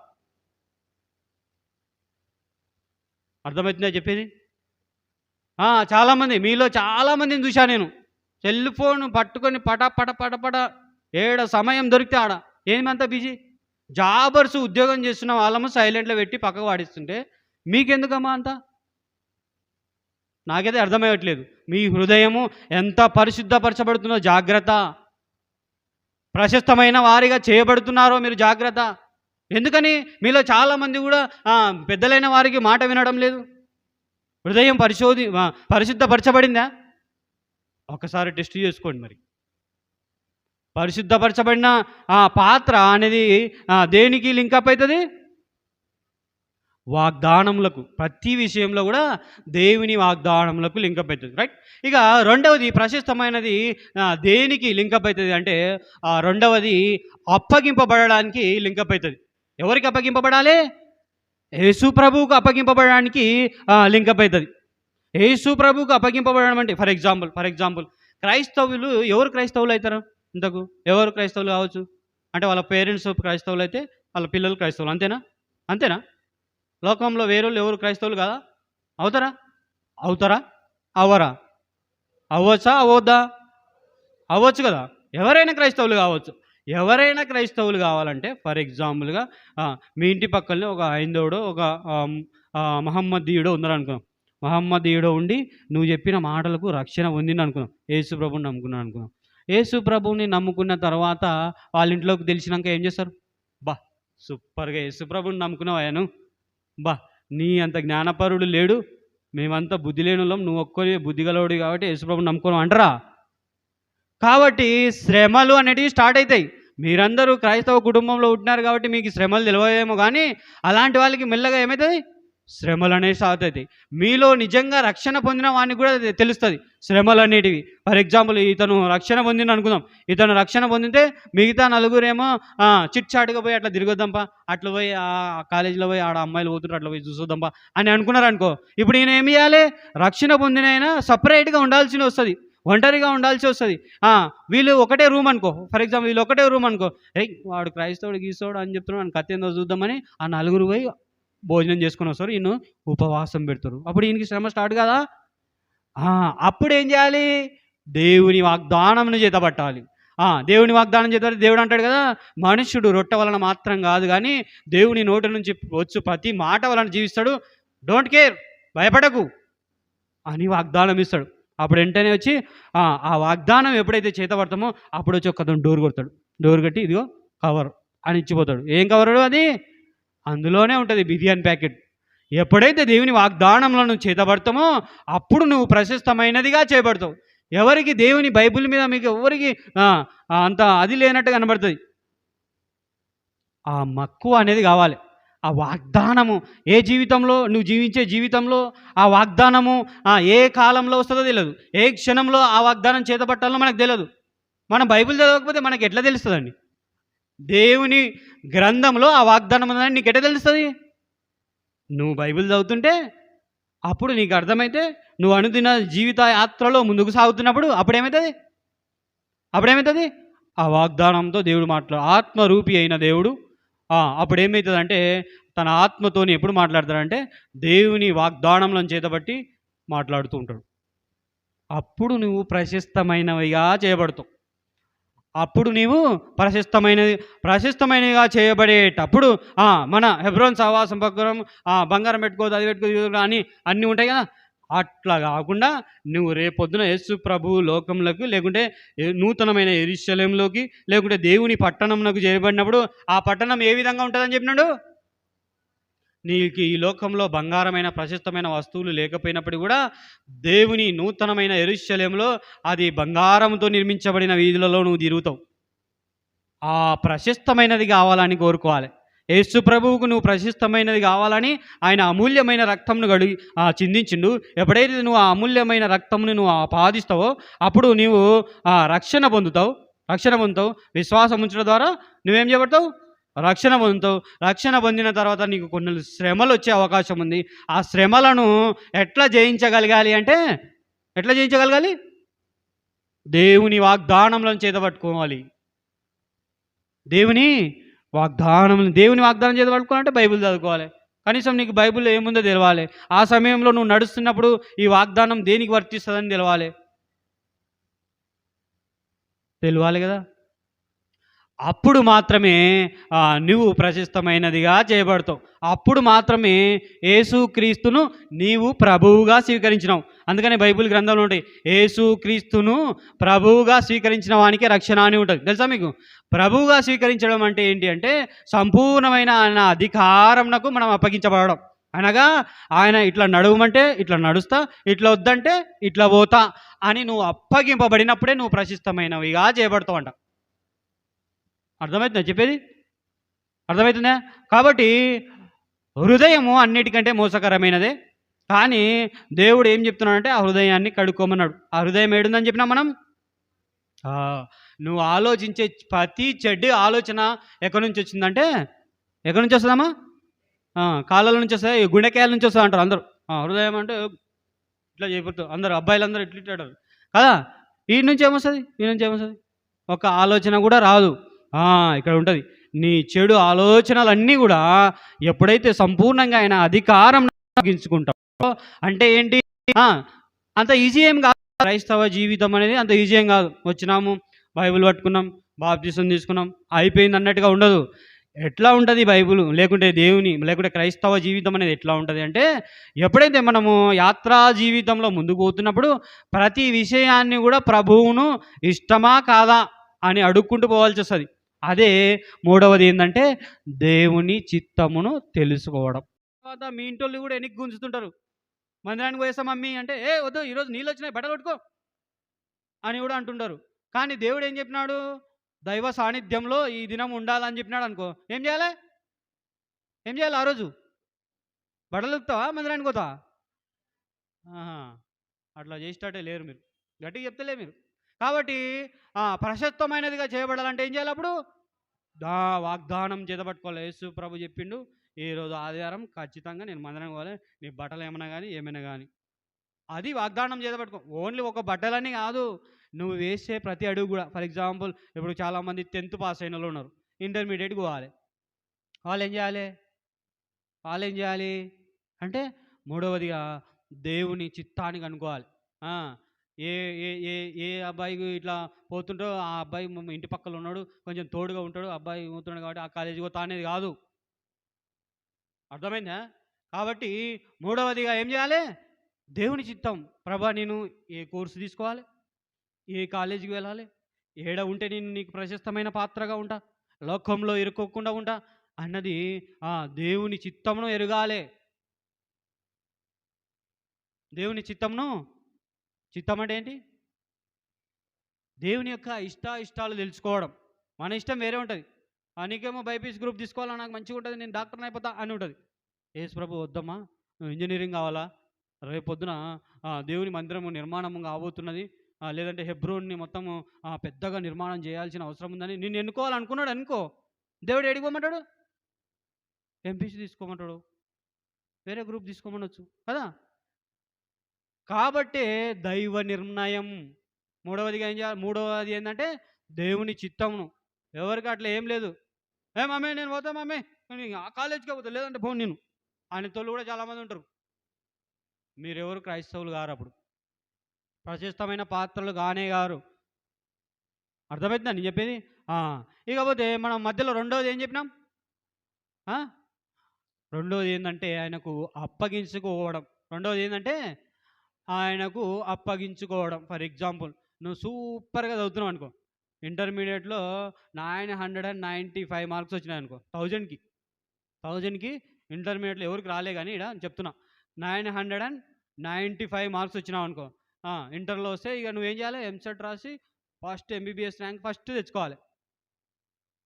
అర్థమవుతుందా చెప్పేది? చాలామంది మీలో చాలామందిని చూశా నేను. సెల్ ఫోన్ పట్టుకొని పట ఏడ సమయం దొరికితే ఆడ ఏమంతా బిజీ. జాబర్స్ ఉద్యోగం చేస్తున్న వాళ్ళము సైలెంట్లో పెట్టి పక్కకు వాడిస్తుంటే మీకెందుకమ్మా అంతా? నాకైతే అర్థమయ్యట్లేదు. మీ హృదయము ఎంత పరిశుద్ధపరచబడుతుందో జాగ్రత్త. ప్రశస్తమైన వారిగా చేయబడుతున్నారో మీరు జాగ్రత్త. ఎందుకని మీలో చాలామంది కూడా పెద్దలైన వారికి మాట వినడం లేదు. హృదయం పరిశుద్ధపరచబడిందా? ఒకసారి టెస్ట్ చేసుకోండి. మరి పరిశుద్ధపరచబడిన పాత్ర అనేది దేనికి లింకప్ అవుతుంది? వాగ్దానములకు. ప్రతి విషయంలో కూడా దేవుని వాగ్దానములకు లింకప్ అవుతుంది. రైట్. ఇక రెండవది ప్రశస్తమైనది దేనికి లింకప్ అవుతుంది అంటే రెండవది అప్పగింపబడడానికి లింకప్ అవుతుంది. ఎవరికి అప్పగింపబడాలి? యేసు ప్రభువుకు అప్పగింపబడడానికి లింకప్ అవుతుంది. యేసు ప్రభువుకు అప్పగింపబడడం అంటే ఫర్ ఎగ్జాంపుల్ క్రైస్తవులు ఎవరు క్రైస్తవులు అవుతారు? ఇంతకు ఎవరు క్రైస్తవులు కావచ్చు? అంటే వాళ్ళ పేరెంట్స్ క్రైస్తవులు అయితే వాళ్ళ పిల్లలు క్రైస్తవులు, అంతేనా? అంతేనా? లోకంలో వేరోళ్ళు ఎవరు క్రైస్తవులు కాదా? అవుతారా? అవుతారా? అవ్వరా? అవ్వచ్చా? అవ్వద్దా? అవ్వచ్చు కదా! ఎవరైనా క్రైస్తవులు కావచ్చు. ఎవరైనా క్రైస్తవులు కావాలంటే ఫర్ ఎగ్జాంపుల్‌గా మీ ఇంటి పక్కలనే ఒక హైందవుడో, ఒక మహమ్మదీయుడో ఉన్నారనుకుందాం. మహమ్మదీయుడో ఉండి నువ్వు చెప్పిన మాటలకు రక్షణ పొందిండనుకుందాం. యేసు ప్రభువుని నమ్ముకున్నాడు అనుకుందాం. యేసు ప్రభువుని నమ్ముకున్న తర్వాత వాళ్ళ ఇంట్లోకి తెలిసినాక ఏం చేస్తారు? అబ్బా! సూపర్‌గా యేసు ప్రభువుని నమ్ముకున్నావయ్యా నువ్వు. అబ్బా! నీ అంత జ్ఞానపరుడు లేడు. మేమంతా బుద్ధి లేనోళ్ళం. నువ్వు ఒక్కడివే బుద్ధి గలవాడివి కాబట్టి యేసు ప్రభువుని నమ్ముకున్నావు అంటారా? కాబట్టి శ్రమలు అనేటివి స్టార్ట్ అవుతాయి. మీరందరూ క్రైస్తవ కుటుంబంలో ఉంటున్నారు కాబట్టి మీకు శ్రమలు తెలవవేమో కానీ, అలాంటి వాళ్ళకి మెల్లగా ఏమవుతుంది? శ్రమలు అనేవి స్టార్ట్ అవుతాయి. మీలో నిజంగా రక్షణ పొందిన వానికి కూడా తెలుస్తుంది శ్రమలు అనేటివి. ఫర్ ఎగ్జాంపుల్ ఇతను రక్షణ పొందిన అనుకుందాం. ఇతను రక్షణ పొందితే మిగతా నలుగురేమో చిట్ చాటుగా పోయి అట్లా తిరగొద్దాంపా, అట్లా పోయి ఆ కాలేజీలో పోయి ఆడ అమ్మాయిలు పోతుంటారు అట్లా పోయి చూసొద్దాంపా అని అనుకున్నారు అనుకో. ఇప్పుడు ఈయన ఏమి చేయాలి? రక్షణ పొందిన అయినా సపరేట్గా ఉండాల్సి వస్తుంది, ఒంటరిగా ఉండాల్సి వస్తుంది. వీళ్ళు ఒకటే రూమ్ అనుకో, ఫర్ ఎగ్జాంపుల్ వీళ్ళు ఒకటే రూమ్ అనుకో. ఏయ్ వాడు క్రైస్తవుడు గీస్తవుడు అని చెప్తున్నాడు, కత్తిందో చూద్దామని ఆ నలుగురు పోయి భోజనం చేసుకొని వస్తారు. ఈయన ఉపవాసం పెడతారు. అప్పుడు ఈయనకి శ్రమ స్టార్ట్ కదా. అప్పుడు ఏం చేయాలి? దేవుని వాగ్దానంను చేతబట్టాలి. దేవుని వాగ్దానం చేత దేవుడు అంటాడు కదా, మనుష్యుడు రొట్టె వలన మాత్రం కాదు కానీ దేవుని నోటి నుంచి వచ్చు ప్రతి మాట వలన జీవిస్తాడు, డోంట్ కేర్, భయపడకు అని వాగ్దానం ఇస్తాడు. అప్పుడు వెంటనే వచ్చి ఆ వాగ్దానం ఎప్పుడైతే చేతబడతామో అప్పుడు వచ్చి ఒక్కతను డోర్ కొడతాడు. డోర్ కట్టి ఇదిగో కవర్ అని ఇచ్చిపోతాడు. ఏం కవరు అది? అందులోనే ఉంటుంది బిర్యానీ ప్యాకెట్. ఎప్పుడైతే దేవుని వాగ్దానంలో నువ్వు చేతబడతామో అప్పుడు నువ్వు ప్రశస్తమైనదిగా చేయబడతావు. ఎవరికి దేవుని బైబిల్ మీద మీకు ఎవరికి అంత అది లేనట్టు కనబడుతుంది. ఆ మక్కువ అనేది కావాలి. ఆ వాగ్దానము ఏ జీవితంలో నువ్వు జీవించే జీవితంలో ఆ వాగ్దానము ఏ కాలంలో వస్తుందో తెలియదు, ఏ క్షణంలో ఆ వాగ్దానం చేతబట్టాలో మనకు తెలియదు. మనం బైబిల్ చదవకపోతే మనకి ఎట్లా తెలుస్తుందండి? దేవుని గ్రంథంలో ఆ వాగ్దానం ఉందని నీకు ఎట్లా తెలుస్తుంది? నువ్వు బైబిల్ చదువుతుంటే అప్పుడు నీకు అర్థమైతే నువ్వు అనుదిన జీవిత యాత్రలో ముందుకు సాగుతున్నప్పుడు అప్పుడేమవుతుంది? ఆ వాగ్దానంతో దేవుడు ఆత్మరూపి అయిన దేవుడు అప్పుడు ఏమవుతుందంటే తన ఆత్మతోని ఎప్పుడు మాట్లాడతాడంటే దేవుని వాగ్దానంలో చేతబట్టి మాట్లాడుతూ ఉంటాడు. అప్పుడు నువ్వు ప్రశస్తమైనవిగా చేయబడతావు. అప్పుడు నీవు ప్రశస్తమైనదిగా చేయబడేటప్పుడు మన హెబ్రోన్ సహవాసం ప్రకారం బంగారం పెట్టుకోదు, అది పెట్టుకోదు అని అన్నీ ఉంటాయి కదా. అట్లా కాకుండా నువ్వు రేపొద్దున యేసు ప్రభు లోకంలోకి లేకుంటే నూతనమైన యెరూషలేములోకి లేకుంటే దేవుని పట్టణంలోకి చేరబడినప్పుడు ఆ పట్టణం ఏ విధంగా ఉంటుందని చెప్పినాడు? నీకు ఈ లోకంలో బంగారమైన ప్రశస్తమైన వస్తువులు లేకపోయినప్పుడు కూడా దేవుని నూతనమైన యెరూషలేములో అది బంగారంతో నిర్మించబడిన వీధులలో నువ్వు తిరుగుతావు. ఆ ప్రశస్తమైనది కావాలని కోరుకోవాలి. యేసు ప్రభువుకు నువ్వు ప్రశస్తమైనది కావాలని ఆయన అమూల్యమైన రక్తంను చిందించిండు. ఎప్పుడైతే నువ్వు ఆ అమూల్యమైన రక్తంను నువ్వు ఆపాదిస్తావో అప్పుడు నీవు రక్షణ పొందుతావు. విశ్వాసం ఉంచడం ద్వారా నువ్వేం చేయబడతావు? రక్షణ పొందుతావు. రక్షణ పొందిన తర్వాత నీకు కొన్ని శ్రమలు వచ్చే అవకాశం ఉంది. ఆ శ్రమలను ఎట్లా జయించగలగాలి అంటే దేవుని వాగ్దానంలో చేతబట్టుకోవాలి. దేవుని వాగ్దానం చేతబట్టుకోవాలంటే బైబిల్ చదువుకోవాలి. కనీసం నీకు బైబిల్లో ఏముందో తెలవాలి. ఆ సమయంలో నువ్వు నడుస్తున్నప్పుడు ఈ వాగ్దానం దేనికి వర్తిస్తుందని తెలవాలి కదా. అప్పుడు మాత్రమే నువ్వు ప్రశస్తమైనదిగా చేయబడతావు. అప్పుడు మాత్రమే యేసుక్రీస్తును నీవు ప్రభువుగా స్వీకరించినావు. అందుకనే బైబిల్ గ్రంథంలో ఉంటాయి, యేసుక్రీస్తును ప్రభువుగా స్వీకరించిన వానికి రక్షణ అని ఉంటుంది. తెలుసా మీకు? ప్రభువుగా స్వీకరించడం అంటే ఏంటి అంటే సంపూర్ణమైన ఆయన అధికారంకు మనం అప్పగించబడడం. అనగా ఆయన ఇట్లా నడవమంటే ఇట్లా నడుస్తా, ఇట్లా వద్దంటే ఇట్లా పోతా అని నువ్వు అప్పగింపబడినప్పుడే నువ్వు ప్రశస్తమైనవిగా చేయబడతావు అంట. అర్థమవుతుందా చెప్పేది? అర్థమవుతుందా? కాబట్టి హృదయము అన్నిటికంటే మోసకరమైనదే. కానీ దేవుడు ఏం చెప్తున్నాడంటే ఆ హృదయాన్ని కడుక్కోమన్నాడు. ఆ హృదయం ఏడుందని చెప్పినా మనం నువ్వు ఆలోచించే ప్రతి చెడ్డ ఆలోచన ఎక్కడి నుంచి వచ్చిందంటే ఎక్కడి నుంచి వస్తుందమ్మా? కాళ్ళ నుంచి వస్తాయి, గుండెకాయల నుంచి వస్తుంది అంటారు అందరూ. హృదయం అంటే ఇట్లా చేయబోతుంది అందరు అబ్బాయిలందరూ ఇట్లా అంటారు కదా. ఈ నుంచి ఏమొస్తుంది? ఒక ఆలోచన కూడా రాదు. ఆ! ఇక్కడ ఉంటది. నీ చెడు ఆలోచనలన్నీ గూడా ఎప్పుడైతే సంపూర్ణంగా ఆయన అధికారం అప్పగించుకుంటావో అంటే ఏంటి? ఆ! అంత ఈజీ ఏం గాదు. క్రైస్తవ జీవితం అనేది అంత ఈజీ ఏం గాదు. వచ్చినాము, బైబిల్ పట్టుకున్నాం, బాప్తిసం తీసుకున్నాం, అయిపోయిందన్నట్టుగా ఉండదు. ఎట్లా ఉంటది బైబిలు? లేకుంటే క్రైస్తవ జీవితం అనేది ఎట్లా ఉంటది అంటే, ఎప్పుడైతే మనము యాత్రా జీవితంలో ముందుకు పోతున్నప్పుడు ప్రతి విషయాన్ని గూడా ప్రభువును ఇష్టమా? కాదా? అని అడుక్కుంటూ పోవాల్సొస్తది. అదే మూడవది ఏందంటే, దేవుని చిత్తమును తెలుసుకోవడం. తర్వాత మీ ఇంటోళ్ళు గూడా ఎనక్కి గుంజుతుంటారు. మందిరానికి పోయేస్తా మమ్మీ అంటే, "ఏ వద్దు ఈరోజు నీళ్ళొచ్చినాయి బట్టలు పట్టుకో" అని గూడా అంటుంటారు. కానీ దేవుడు ఏం చెప్పినాడు? దైవ సాన్నిధ్యంలో ఈ దినం ఉండాలని చెప్పినాడనుకో, ఏం జేయాలే? ఏం జేయాలి ఆ రోజు? బట్టలు ఉతుకుతావా? మందిరానికి పోతావా? ఆహా! అట్లా చేసేటట్టే లేరు మీరు. గట్టిగా చెప్తలే మీరు. కాబట్టి ప్రశస్తమైనదిగా చేయబడాలంటే ఏం చేయాలప్పుడు? వాగ్దానం చేతబట్టుకోవాలి. యేసు ప్రభు చెప్పిండు, ఈరోజు ఆదివారం ఖచ్చితంగా నేను మందిరానికి పోవాలి. నీ బట్టలు ఏమన్నా గానీ, ఏమైనా గానీ. అది వాగ్దానం చేతబట్టుకో. ఓన్లీ ఒక బట్టలని కాదు. నువ్వు వేసే ప్రతి అడుగు గూడా. ఫర్ ఎగ్జాంపుల్ ఇప్పుడు చాలామంది 10th పాస్ అయినోళ్ళు ఉన్నారు. ఇంటర్మీడియేట్‌కి పోవాలి. వాళ్ళేం జేయాలి? వాళ్ళేం జేయాలి? అంటే మూడవదిగా దేవుని చిత్తాన్ని కనుక్కోవాలి. ఆ! ఏ ఏ ఏ ఏ అబ్బాయికి ఇట్లా పోతుంటో ఆ అబ్బాయి ఇంటి పక్కల ఉన్నాడు. కొంచెం తోడుగా ఉంటాడు. అబ్బాయి పోతున్నాడు కాబట్టి ఆ కాలేజీకి పోతా అనేది గాదు. అర్థమైందా? కాబట్టి మూడవదిగా ఏం జేయాలి? దేవుని చిత్తం. ప్రభా నేను ఏ కోర్స్ తీసుకోవాలి? ఏ కాలేజీకి వెళ్ళాలి? ఏడ ఉంటే నేను నీకు ప్రశస్తమైన పాత్రగా ఉంటా? లోకంలో ఇరుక్కోకుండా ఉంటా? అన్నది దేవుని చిత్తమును ఎరగాలే. దేవుని చిత్తంను చిత్తం అంటే ఏంటి? దేవుని యొక్క ఇష్టాలు తెలుసుకోవడం. మన ఇష్టం వేరే ఉంటది. నీకేమో బైపీసీ గ్రూప్ తీసుకోవాలా, నాకు మంచిగా ఉంటది, నేను డాక్టర్‌ని అయిపోతా అని ఉంటది. యేసు ప్రభు వద్దమ్మా, నువ్వు ఇంజినీరింగ్ కావాలా? రేపొద్దున దేవుని మందిరము నిర్మాణం కాబోతున్నది. లేదంటే హెబ్రోన్‌ని మొత్తము పెద్దగా నిర్మాణం చేయాల్సిన అవసరం ఉందని నిన్ను ఎన్నుకోవాలనుకున్నాడు అనుకో. దేవుడు ఏడికి పోమంటాడు? ఎంపీసీ తీసుకోమంటాడు. వేరే గ్రూప్ తీసుకోమనొచ్చు కదా! కాబట్టే దైవ నిర్ణయం. మూడవదిగా ఏం చేయాలి? మూడవది ఏందంటే దేవుని చిత్తమును. ఎవరికి అట్లా ఏం లేదు. "ఏ మమ్మీ నేను పోతా మమ్మీ. నేను ఆ కాలేజ్‌కే పోతా లేదంటే పోను నేను" అనేటోళ్ళు కూడా చాలామంది ఉంటారు. మీరెవరు క్రైస్తవులు గారప్పుడు. ప్రశస్తమైన పాత్రలు గానే గారు. అర్థమైతుందా నేను చెప్పేది? ఆ! ఇకపోతే మనం మధ్యలో రెండోది ఏం చెప్పినాం? ఆ! రెండోది ఏందంటే ఆయనకు అప్పగించుకోవడం. రెండోది ఏందంటే ఆయనకు అప్పగించుకోవడం. ఫర్ ఎగ్జాంపుల్ నువ్వు సూపర్‌గా చదువుతున్నావు అనుకో. ఇంటర్మీడియేట్‌లో 995 మార్క్స్ వచ్చినాయనుకో 1000కి. 1000కి ఇంటర్మీడియేట్‌లో ఎవరికి రాలే గానీ ఈడ చెప్తున్నా. 995 మార్క్స్ వచ్చినావనుకో. ఇంటర్‌లో వస్తే ఇక నువ్వేం చేయాలి? ఎంసెట్ రాసి ఫస్ట్ ఎంబీబీఎస్ ర్యాంక్ ఫస్ట్ తెచ్చుకోవాలి.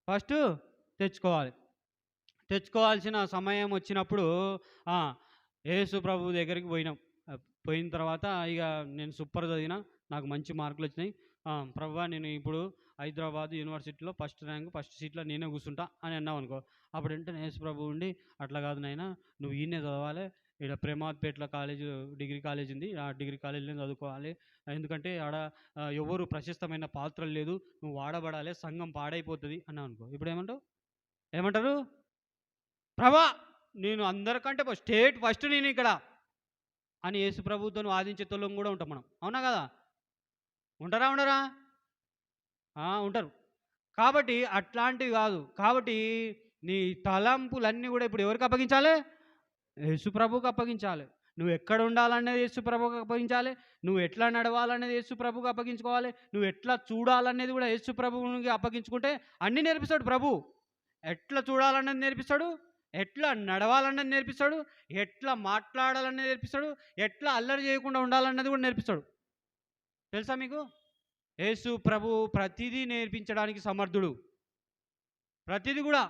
ఫస్ట్ తెచ్చుకోవాలి. తెచ్చుకోవాల్సిన సమయం వచ్చినప్పుడు ఆ! యేసు ప్రభు దగ్గరికి పోయినాం. పోయిన తర్వాత ఇక నేను సూపర్ చదివినా, నాకు మంచి మార్కులు వచ్చినాయి. ప్రభువా నేను ఇప్పుడు హైదరాబాద్ యూనివర్సిటీలో ఫస్ట్ ర్యాంక్ ఫస్ట్ సీట్‌లో నేనే కూర్చుంటా అని అన్నావనుకో. అప్పుడు వెంటనే యేసు ప్రభు ఉండి, అట్లా కాదు నాయనా నువ్వు ఈడనే చదవాలి. ఈడ ప్రేమాత్పేటలో కాలేజ్ డిగ్రీ కాలేజ్ ఉంది. ఆ డిగ్రీ కాలేజ్‌లోనే చదువుకోవాలి. ఎందుకంటే ఆడ ఎవరు ప్రశస్తమైన పాత్రలు లేదు. నువ్వు వాడబడాలి. సంఘం పాడైపోతది అన్నావనుకో. ఇప్పుడు ఏమంటావు? ఏమంటారు? ప్రభా నేను అందరికంటే స్టేట్ ఫస్ట్ నేను ఇక్కడ అని యేసు ప్రభువుతోని వాదించేటోళ్ళం కూడా ఉంటాం మనం. అవునా కదా? ఉంటారా? ఉండరా? ఉంటారు. కాబట్టి అట్లాంటివి కాదు. కాబట్టి నీ తలంపులన్నీ కూడా ఇప్పుడు ఎవరికి అప్పగించాలి? యేసు ప్రభువుకి అప్పగించాలి. నువ్వు ఎక్కడ ఉండాలనేది యేసు ప్రభువుకి అప్పగించాలి. నువ్వు ఎట్లా నడవాలనేది యేసు ప్రభువుకి అప్పగించుకోవాలి. నువ్వు ఎట్లా చూడాలనేది కూడా యేసు ప్రభువుకి అప్పగించుకుంటే అన్నీ నేర్పిస్తాడు ప్రభు. ఎట్లా చూడాలన్నది నేర్పిస్తాడు. ఎట్లా నడవాలన్నది నేర్పిస్తాడు. ఎట్లా మాట్లాడాలన్నది నేర్పిస్తాడు. ఎట్లా అల్లరి చేయకుండా ఉండాలన్నది కూడా నేర్పిస్తాడు. తెలుసా మీకు? యేసు ప్రభు ప్రతిదీ నేర్పించడానికి సమర్థుడు. ప్రతిదీ కూడా.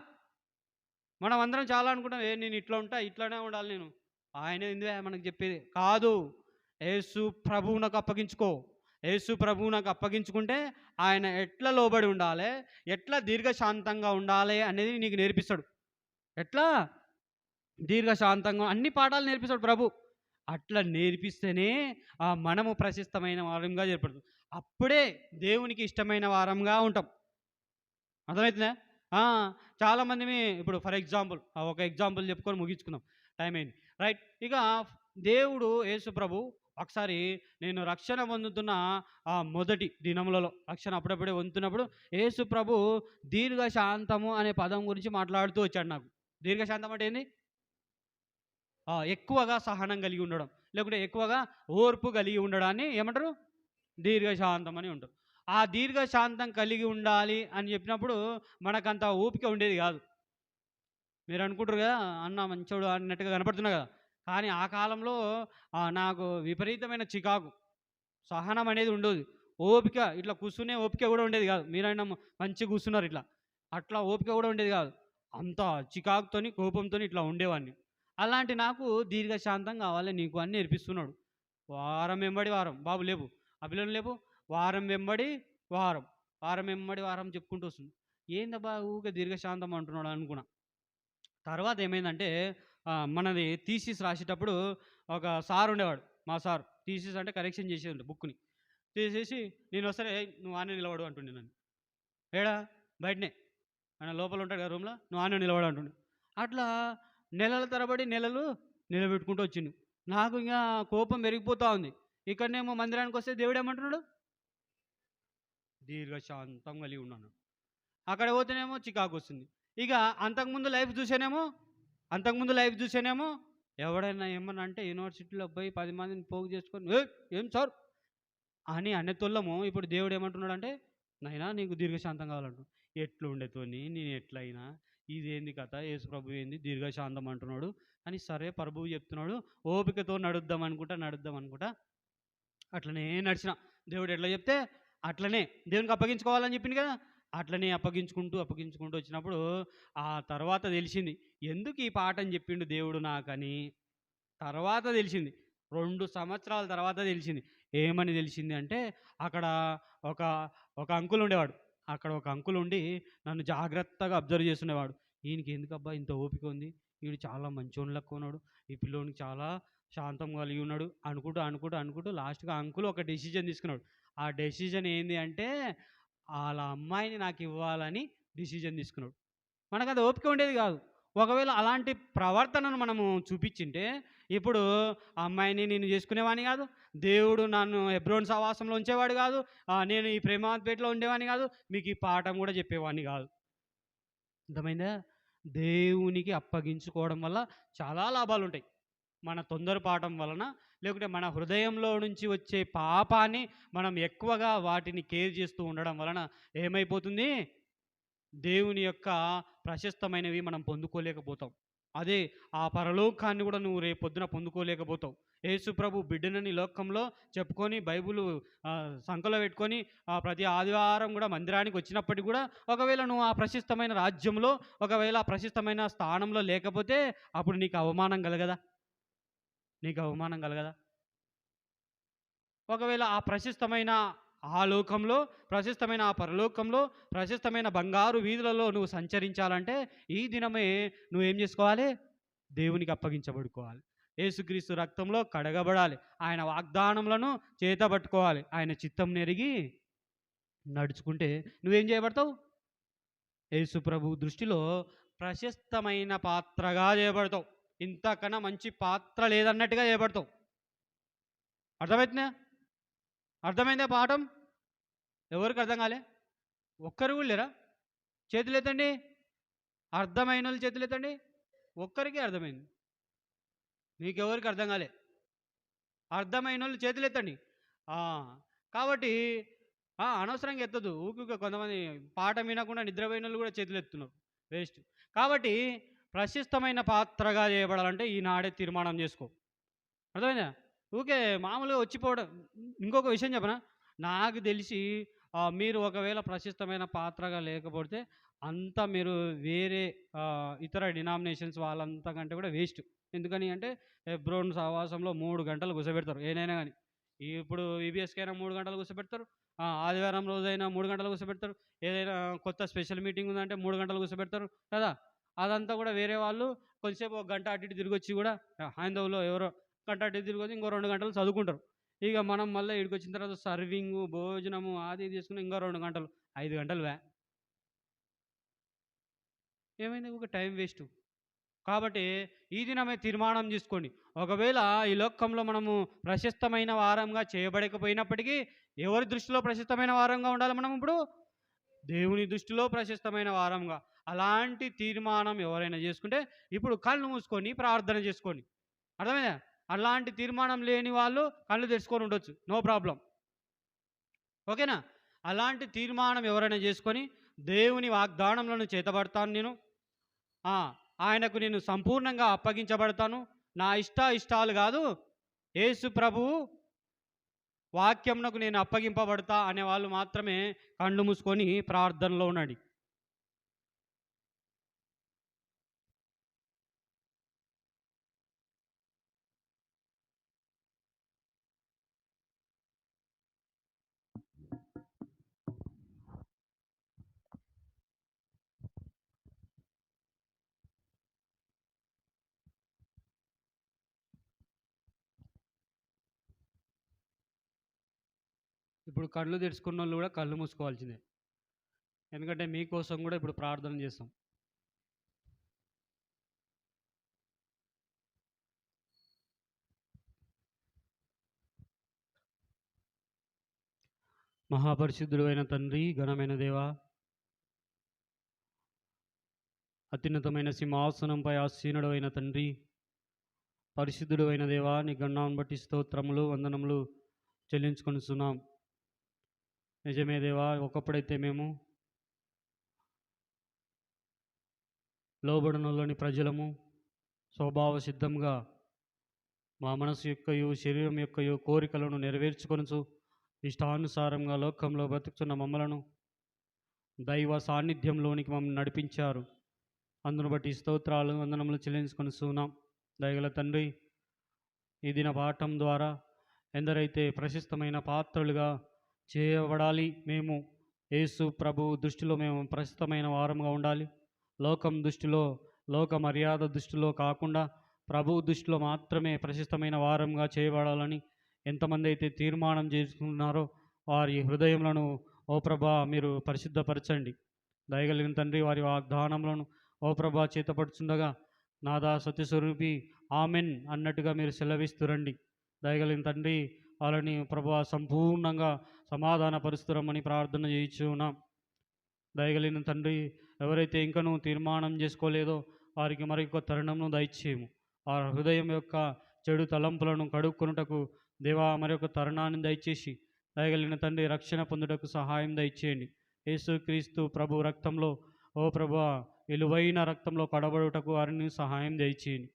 మనం అందరం చాలా అనుకుంటాం, నేను ఇట్లా ఉంటా, ఇట్లానే ఉండాలి నేను. ఆయన ఎందువే మనకు చెప్పేది? కాదు. యేసు ప్రభువునకు అప్పగించుకో. యేసు ప్రభువునకు అప్పగించుకుంటే ఆయన ఎట్లా లోబడి ఉండాలి, ఎట్లా దీర్ఘశాంతంగా ఉండాలి అనేది నీకు నేర్పిస్తాడు. ఎట్లా దీర్ఘశాంతంగా అన్ని పాఠాలు నేర్పిస్తాడు ప్రభు. అట్లా నేర్పిస్తేనే మనము ప్రశస్తమైన వారంగా ఏర్పడుతుంది. అప్పుడే దేవునికి ఇష్టమైన వారంగా ఉంటాం. అర్థమవుతుందా? ఆ! చాలామందిమి ఇప్పుడు ఫర్ ఎగ్జాంపుల్ ఒక ఎగ్జాంపుల్ చెప్పుకొని ముగించుకుందాం. టైం అయింది. రైట్. ఇక దేవుడు యేసు ప్రభు ఒకసారి నేను రక్షణ పొందుతున్న మొదటి దినములలో రక్షణ అప్పుడప్పుడే పొందుతున్నప్పుడు యేసు ప్రభు దీర్ఘశాంతము అనే పదం గురించి మాట్లాడుతూ వచ్చాడు నాకు. దీర్ఘశాంతం అంటే ఏంది? ఎక్కువగా సహనం కలిగి ఉండడం. లేకుంటే ఎక్కువగా ఓర్పు కలిగి ఉండడాన్ని ఏమంటారు? దీర్ఘశాంతం అని ఉంటారు. ఆ దీర్ఘశాంతం కలిగి ఉండాలి అని చెప్పినప్పుడు మనకంత ఓపిక ఉండేది కాదు. మీరు అనుకుంటారు కదా! అన్న మంచోడు అన్నట్టుగా కనపడుతున్నా కదా! కానీ ఆ కాలంలో నాకు విపరీతమైన చికాకు. సహనం అనేది ఉండదు. ఓపిక ఇట్లా కూర్చునే ఓపిక కూడా ఉండేది కాదు. మీరైనా మంచిగా కూర్చున్నారు ఇట్లా. అట్లా ఓపిక కూడా ఉండేది కాదు. అంత చికాకుతోని, కోపంతోని ఇట్లా ఉండేవాడిని. అలాంటి నాకు దీర్ఘశాంతం కావాలి నీకు అని నేర్పిస్తున్నాడు. వారం వెంబడి వారం, బాబు లేవు. ఆ పిల్లని లేపు. వారం వెంబడి వారం, వారం వెంబడి వారం చెప్పుకుంటూ వస్తుంది. ఏందబ్బా ఊకే దీర్ఘశాంతం అంటున్నాడు అనుకున్నా. తర్వాత ఏమైందంటే మనది థీసిస్ రాసేటప్పుడు ఒక సార్ ఉండేవాడు. మా సార్ థీసిస్ అంటే కరెక్షన్ చేసేది బుక్‌ని. తీసేసి నేనొస్తే "ఏయ్! నువ్వు ఆడనే నిలబడు" అంటుండే నన్ను. "ఏడా?" "బయటనే." ఆయన లోపల ఉంటాడు కదా రూమ్‌లో. "నువ్వు ఆడనే నిలబడు" అంటుండు. అట్లా నెలల తరబడి నెలలు నిలబెట్టుకుంటూ వచ్చిండు. నాకు ఇంగా కోపం పెరిగిపోతా ఉంది. ఇక్కడనేమో మందిరానికొస్తే దేవుడేమంటున్నాడు? దీర్ఘశాంతం కలిగి ఉన్నాను. అక్కడ పోతేనేమో చికాకొస్తుంది. ఇక అంతకుముందు లైఫ్ చూసానేమో ఎవడైనా ఏమన్నా అంటే యూనివర్సిటీలో పోయి 10 మందిని పోగు చేసుకొని "ఏయ్! ఏం సార్" అని అనేటోళ్ళము ఇప్పుడు దేవుడు ఏమంటున్నాడంటే, "నాయనా నీకు దీర్ఘశాంతం కావాలంటు." ఎట్లుండేతోని నేను ఎట్లయినా ఇదేంది కథ యేసుప్రభు ఏంది దీర్ఘశాంతం అంటున్నాడు అని సరే ప్రభువు చెప్తున్నాడు. ఓపికతో నడుద్దాం అనుకుంటా అట్లనే నడిచిన. దేవుడు ఎట్లా చెప్తే అట్లనే దేవునికి అప్పగించుకోవాలని చెప్పిండు కదా! అట్లనే అప్పగించుకుంటూ వచ్చినప్పుడు ఆ తర్వాత తెలిసింది. ఎందుకు ఈ పాఠం చెప్పిండు దేవుడు నాకని తర్వాత తెలిసింది. 2 సంవత్సరాల తర్వాత తెలిసింది. ఏమని తెలిసింది అంటే అక్కడ ఒక, ఒక అంకుల్ ఉండేవాడు. అక్కడ ఒక అంకుల్ ఉండి నన్ను జాగ్రత్తగా అబ్జర్వ్ చేస్తుండేవాడు. ఈయనకి ఎందుకబ్బా ఇంత ఓపిక ఉంది. ఈడు చాలా మంచోని లెక్క ఉన్నాడు. ఈ పిల్లోనికి చాలా శాంతం కలిగి ఉన్నాడు అనుకుంటూ లాస్ట్‌గా అంకుల్ ఒక డెసిషన్ తీసుకున్నాడు. ఆ డెసిషన్ ఏంది అంటే ఆళ్ళ అమ్మాయిని నాకివ్వాలని డెసిషన్ తీసుకున్నాడు. మనకది ఓపిక ఉండేది గాదు. ఒకవేళ అలాంటి ప్రవర్తనను మనము చూపిచ్చింటే, ఇప్పుడు ఆ అమ్మాయిని నేను చేసుకునేవాడిని గాదు. దేవుడు నన్ను హెబ్రోను సహవాసంలో ఉంచేవాడు గాదు. నేను ఈ ప్రేమాత్పేటలో ఉండేవాడిని గాదు. మీకు ఈ పాఠం గూడా చెప్పేవాడిని గాదు. అర్థమైందా? దేవునికి అప్పగించుకోవడం వల్ల చాలా లాభాలుంటాయి. మన తొందరపాటం వలన, లేకుంటే మన హృదయంలో నుంచి వచ్చే పాపాన్ని మనం ఎక్కువగా వాటిని కేర్ చేస్తూ ఉండడం వలన ఏమైపోతుంది? దేవుని యొక్క ప్రశస్తమైనవి మనం పొందుకోలేకపోతాం. అదే ఆ పరలోకాన్ని గూడా నువ్వు రేపొద్దున పొందుకోలేకపోతావు. యేసుప్రభు బిడ్డనని లోకంలో చెప్పుకొని బైబిలు సంకలో పెట్టుకొని ప్రతి ఆదివారం గూడా మందిరానికి వచ్చినప్పటికి గూడా ఒకవేళ నువ్వు ఆ ప్రశస్తమైన రాజ్యంలో, ఒకవేళ ఆ ప్రశస్తమైన స్థానంలో లేకపోతే అప్పుడు నీకు అవమానం కలగదా? నీకు అవమానం కలగదా? ఒకవేళ ఆ ప్రశస్తమైన ఆ లోకంలో, ప్రశస్తమైన ఆ పరలోకంలో, ప్రశస్తమైన బంగారు వీధులలో నువ్వు సంచరించాలంటే, ఈ దినమే నువ్వేం జేసుకోవాలి? దేవునికి అప్పగించబడుకోవాలి. యేసుక్రీస్తు రక్తంలో కడగబడాలి. ఆయన వాగ్దానములను చేతబట్టుకోవాలి. ఆయన చిత్తం నెరిగి నడుచుకుంటే నువ్వేం చేయబడతావు? యేసు ప్రభు దృష్టిలో ప్రశస్తమైన పాత్రగా చేయబడతావు. ఇంతకన్నా మంచి పాత్ర లేదన్నట్టుగా చేయబడతావు. అర్థమవుతుందా? అర్థమైందా పాఠం? ఎవరికి అర్థం కాలే? ఒక్కరు కూడా లేరా? చేతులెత్తండి. అర్థమైనోళ్ళు చేతులెత్తండి. ఒక్కరికే అర్థమైంది. మీకెవరికి అర్థం కాలే. అర్థమైనోళ్ళు చేతులెత్తండి. ఆ! కాబట్టి అనవసరంగా ఎత్తొద్దు. ఊకూకే కొంతమంది పాఠం వినకుండా నిద్రపోయినోళ్ళు కూడా చేతులెత్తుతున్నారు. వేస్ట్. కాబట్టి ప్రశస్తమైన పాత్రగా చేయబడాలంటే ఈనాడే తీర్మానం చేసుకో. అర్థమైందా? ఊకే మామూలుగా వచ్చిపోవడం. ఇంకొక విషయం చెప్పనా? నాకు తెలిసి మీరు ఒకవేళ ప్రశస్తమైన పాత్రగా లేకపోతే అంతా మీరు వేరే ఇతర డినామినేషన్స్ వాళ్ళంతా కంటే కూడా వేస్ట్. ఎందుకని అంటే హెబ్రోన్ సహవాసంలో 3 గంటలు కూర్చోబెడతారు ఏనైనా గాని. ఇప్పుడు ఈబీఎస్‌కైనా 3 గంటలు కూర్చోబెడతారు. ఆదివారం రోజైనా 3 గంటలు కూర్చోబెడతారు. ఏదైనా కొత్త స్పెషల్ మీటింగ్ ఉందంటే 3 గంటలు కూర్చోబెడతారు కదా! అదంతా కూడా వేరే వాళ్ళు కొంచెంసేపు ఒక గంట అటు ఇటు తిరిగొచ్చి కూడా హైందవులో ఎవరో గంట అటు తిరిగొచ్చి ఇంకో 2 గంటలు చదువుకుంటారు. ఇక మనం మళ్ళీ ఈడికొచ్చిన తర్వాత సర్వింగు, భోజనము అది ఇది చేసుకొని ఇంకో 2 గంటలు, 5 గంటలు ఏమైంది? ఊకె టైం వేస్టు. కాబట్టి ఈ దినమే తీర్మానం చేసుకోండి. ఒకవేళ ఈ లోకంలో మనము ప్రశస్తమైన వారంగా చేయబడకపోయినప్పటికీ, ఎవరి దృష్టిలో ప్రశస్తమైన వారంగా ఉండాలి మనం ఇప్పుడు? దేవుని దృష్టిలో ప్రశస్తమైన వారంగా. అలాంటి తీర్మానం ఎవరైనా చేసుకుంటే, ఇప్పుడు కళ్ళు మూసుకొని ప్రార్థన చేసుకోండి. అర్థమైందా? అలాంటి తీర్మానం లేని వాళ్ళు కళ్ళు తెరుచుకొని ఉండొచ్చు. No problem. ఓకేనా? అలాంటి తీర్మానం ఎవరైనా చేసుకొని, దేవుని వాగ్దానములను చేతబడతాను నేను. ఆ! ఆయనకు నేను సంపూర్ణంగా అప్పగించబడతాను. నా ఇష్టాలు గాదు, యేసు ప్రభువు వాక్యమునకు నేను అప్పగింపబడతా అనేవాళ్ళు మాత్రమే కళ్ళు మూసుకొని ప్రార్థనలో ఉండండి. ఇప్పుడు కళ్ళు తెరుచుకున్నోళ్ళు గూడా కళ్ళు మూసుకోవాల్సిందే. ఎందుకంటే మీకోసం గూడా ఇప్పుడు ప్రార్థన చేస్తాం. మహాపరిశుద్ధుడైన తండ్రి, ఘనమైన దేవా, అత్యున్నతమైన సింహాసనంపై ఆసీనుడవైన తండ్రి, పరిశుద్ధుడైన దేవా, నీ గణాన్ని బట్టి స్తోత్రములు, వందనములు చెల్లించుకొనుచున్నాం. నిజమే దేవా, ఒకప్పుడైతే మేము లోబడనలోని ప్రజలము స్వభావ సిద్ధంగా మా మనసు యొక్కయు శరీరం యొక్కయు కోరికలను నెరవేర్చుకొనుచు ఇష్టానుసారంగా లోకంలో బ్రతుకుతున్న మమ్మలను దైవ సాన్నిధ్యంలోనికి మమ్మల్ని నడిపించారు. అందును బట్టి స్తోత్రాలు, వందనములు చెల్లించుకొనుచున్నాం. దయగల తండ్రి, ఈ దిన పాఠం ద్వారా ఎందరైతే ప్రశస్తమైన పాత్రలుగా చేయబడాలి, మేము యేసు ప్రభు దృష్టిలో మేము ప్రశస్తమైన వారంగా ఉండాలి, లోకం దృష్టిలో, లోక మర్యాద దృష్టిలో కాకుండా ప్రభు దృష్టిలో మాత్రమే ప్రశస్తమైన వారంగా చేయబడాలని ఎంతమంది అయితే తీర్మానం చేసుకున్నారో వారి హృదయములను ఓ ప్రభా మీరు పరిశుద్ధపరచండి. దయగలిగిన తండ్రి, వారి వాగ్దానములను ఓ ప్రభా చేతపడుచుండగా నాదా సత్యస్వరూపి ఆమెన్ అన్నట్టుగా మీరు సెలవిస్తురండి. దయగలిగిన తండ్రి, వాళ్ళని ప్రభా సంపూర్ణంగా సమాధానపరుస్తురమని ప్రార్థన చేయించున్నాం. దయగలిగిన తండ్రి, ఎవరైతే ఇంకనూ తీర్మానం చేసుకోలేదో వారికి మరొక తరుణంను దయచేయము. ఆ హృదయం యొక్క చెడు తలంపులను కడుక్కొనుటకు దేవా మరొక తరుణాన్ని దయచేసి దయగలిగిన తండ్రి రక్షణ పొందుటకు సహాయం దయచేయండి. యేసుక్రీస్తు ప్రభు రక్తంలో ఓ ప్రభా విలువైన రక్తంలో కడబడుటకు వారిని సహాయం దయచేయండి.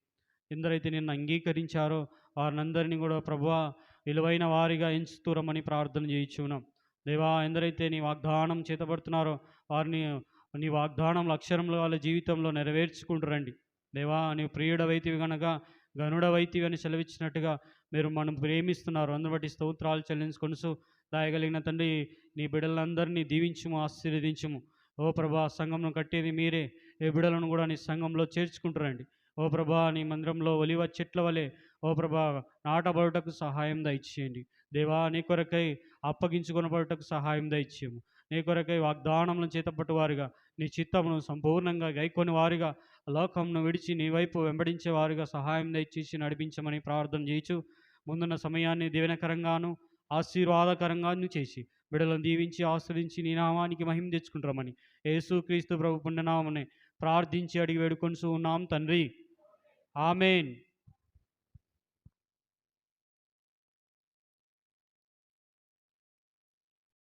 ఎందరైతే నిన్ను అంగీకరించారో వారినందరినీ కూడా ప్రభువా విలువైన వారిగా ఎంచుతురమని ప్రార్థన చేయించున్నాం. దేవా, ఎందరైతే నీ వాగ్దానం చేతబడుతున్నారో వారిని నీ వాగ్దానం అక్షరంలో వాళ్ళ జీవితంలో నెరవేర్చుకుంటారండి. దేవా, నీవు ప్రియుడవైతివి కనుక గనుడవైతివి అని సెలవిచ్చినట్టుగా మీరు మనం ప్రేమిస్తున్నారు. అందును బట్టి స్తోత్రాలు చెల్లించుకొనుచు దాయగలిగిన తండ్రి, నీ బిడ్డలందరినీ దీవించుము, ఆశీర్వదించుము. ఓ ప్రభా, సంఘంను కట్టేది మీరే, ఏ బిడ్డలను కూడా నీ సంఘంలో చేర్చుకుంటారండి. ఓ ప్రభా, నీ మందిరంలో ఒలివ చెట్ల వలె ఓ ప్రభా నాటబడుటకు సహాయం దయచేయండి. దేవా, నీ కొరకై అప్పగించుకొనబడుటకు సహాయం దయచేయము. నీ కొరకై వాగ్దానములను చేతపట్టు వారిగా, నీ చిత్తమును సంపూర్ణంగా గైకొని వారిగా, లోకంను విడిచి నీ వైపు వెంబడించే వారిగా సహాయం దయచేసి నడిపించమని ప్రార్థన చేయించు. ముందున్న సమయాన్ని దీవెనకరంగాను ఆశీర్వాదకరంగాను చేసి బిడ్డలను దీవించి ఆస్వాదించి నీ నామానికి మహిమ తెచ్చుకుంటామని యేసుక్రీస్తు ప్రభు పుణ్యనామమునే ప్రార్థించి అడిగి వేడుకొనుచు ఉన్నాం తండ్రి. ఆమెన్.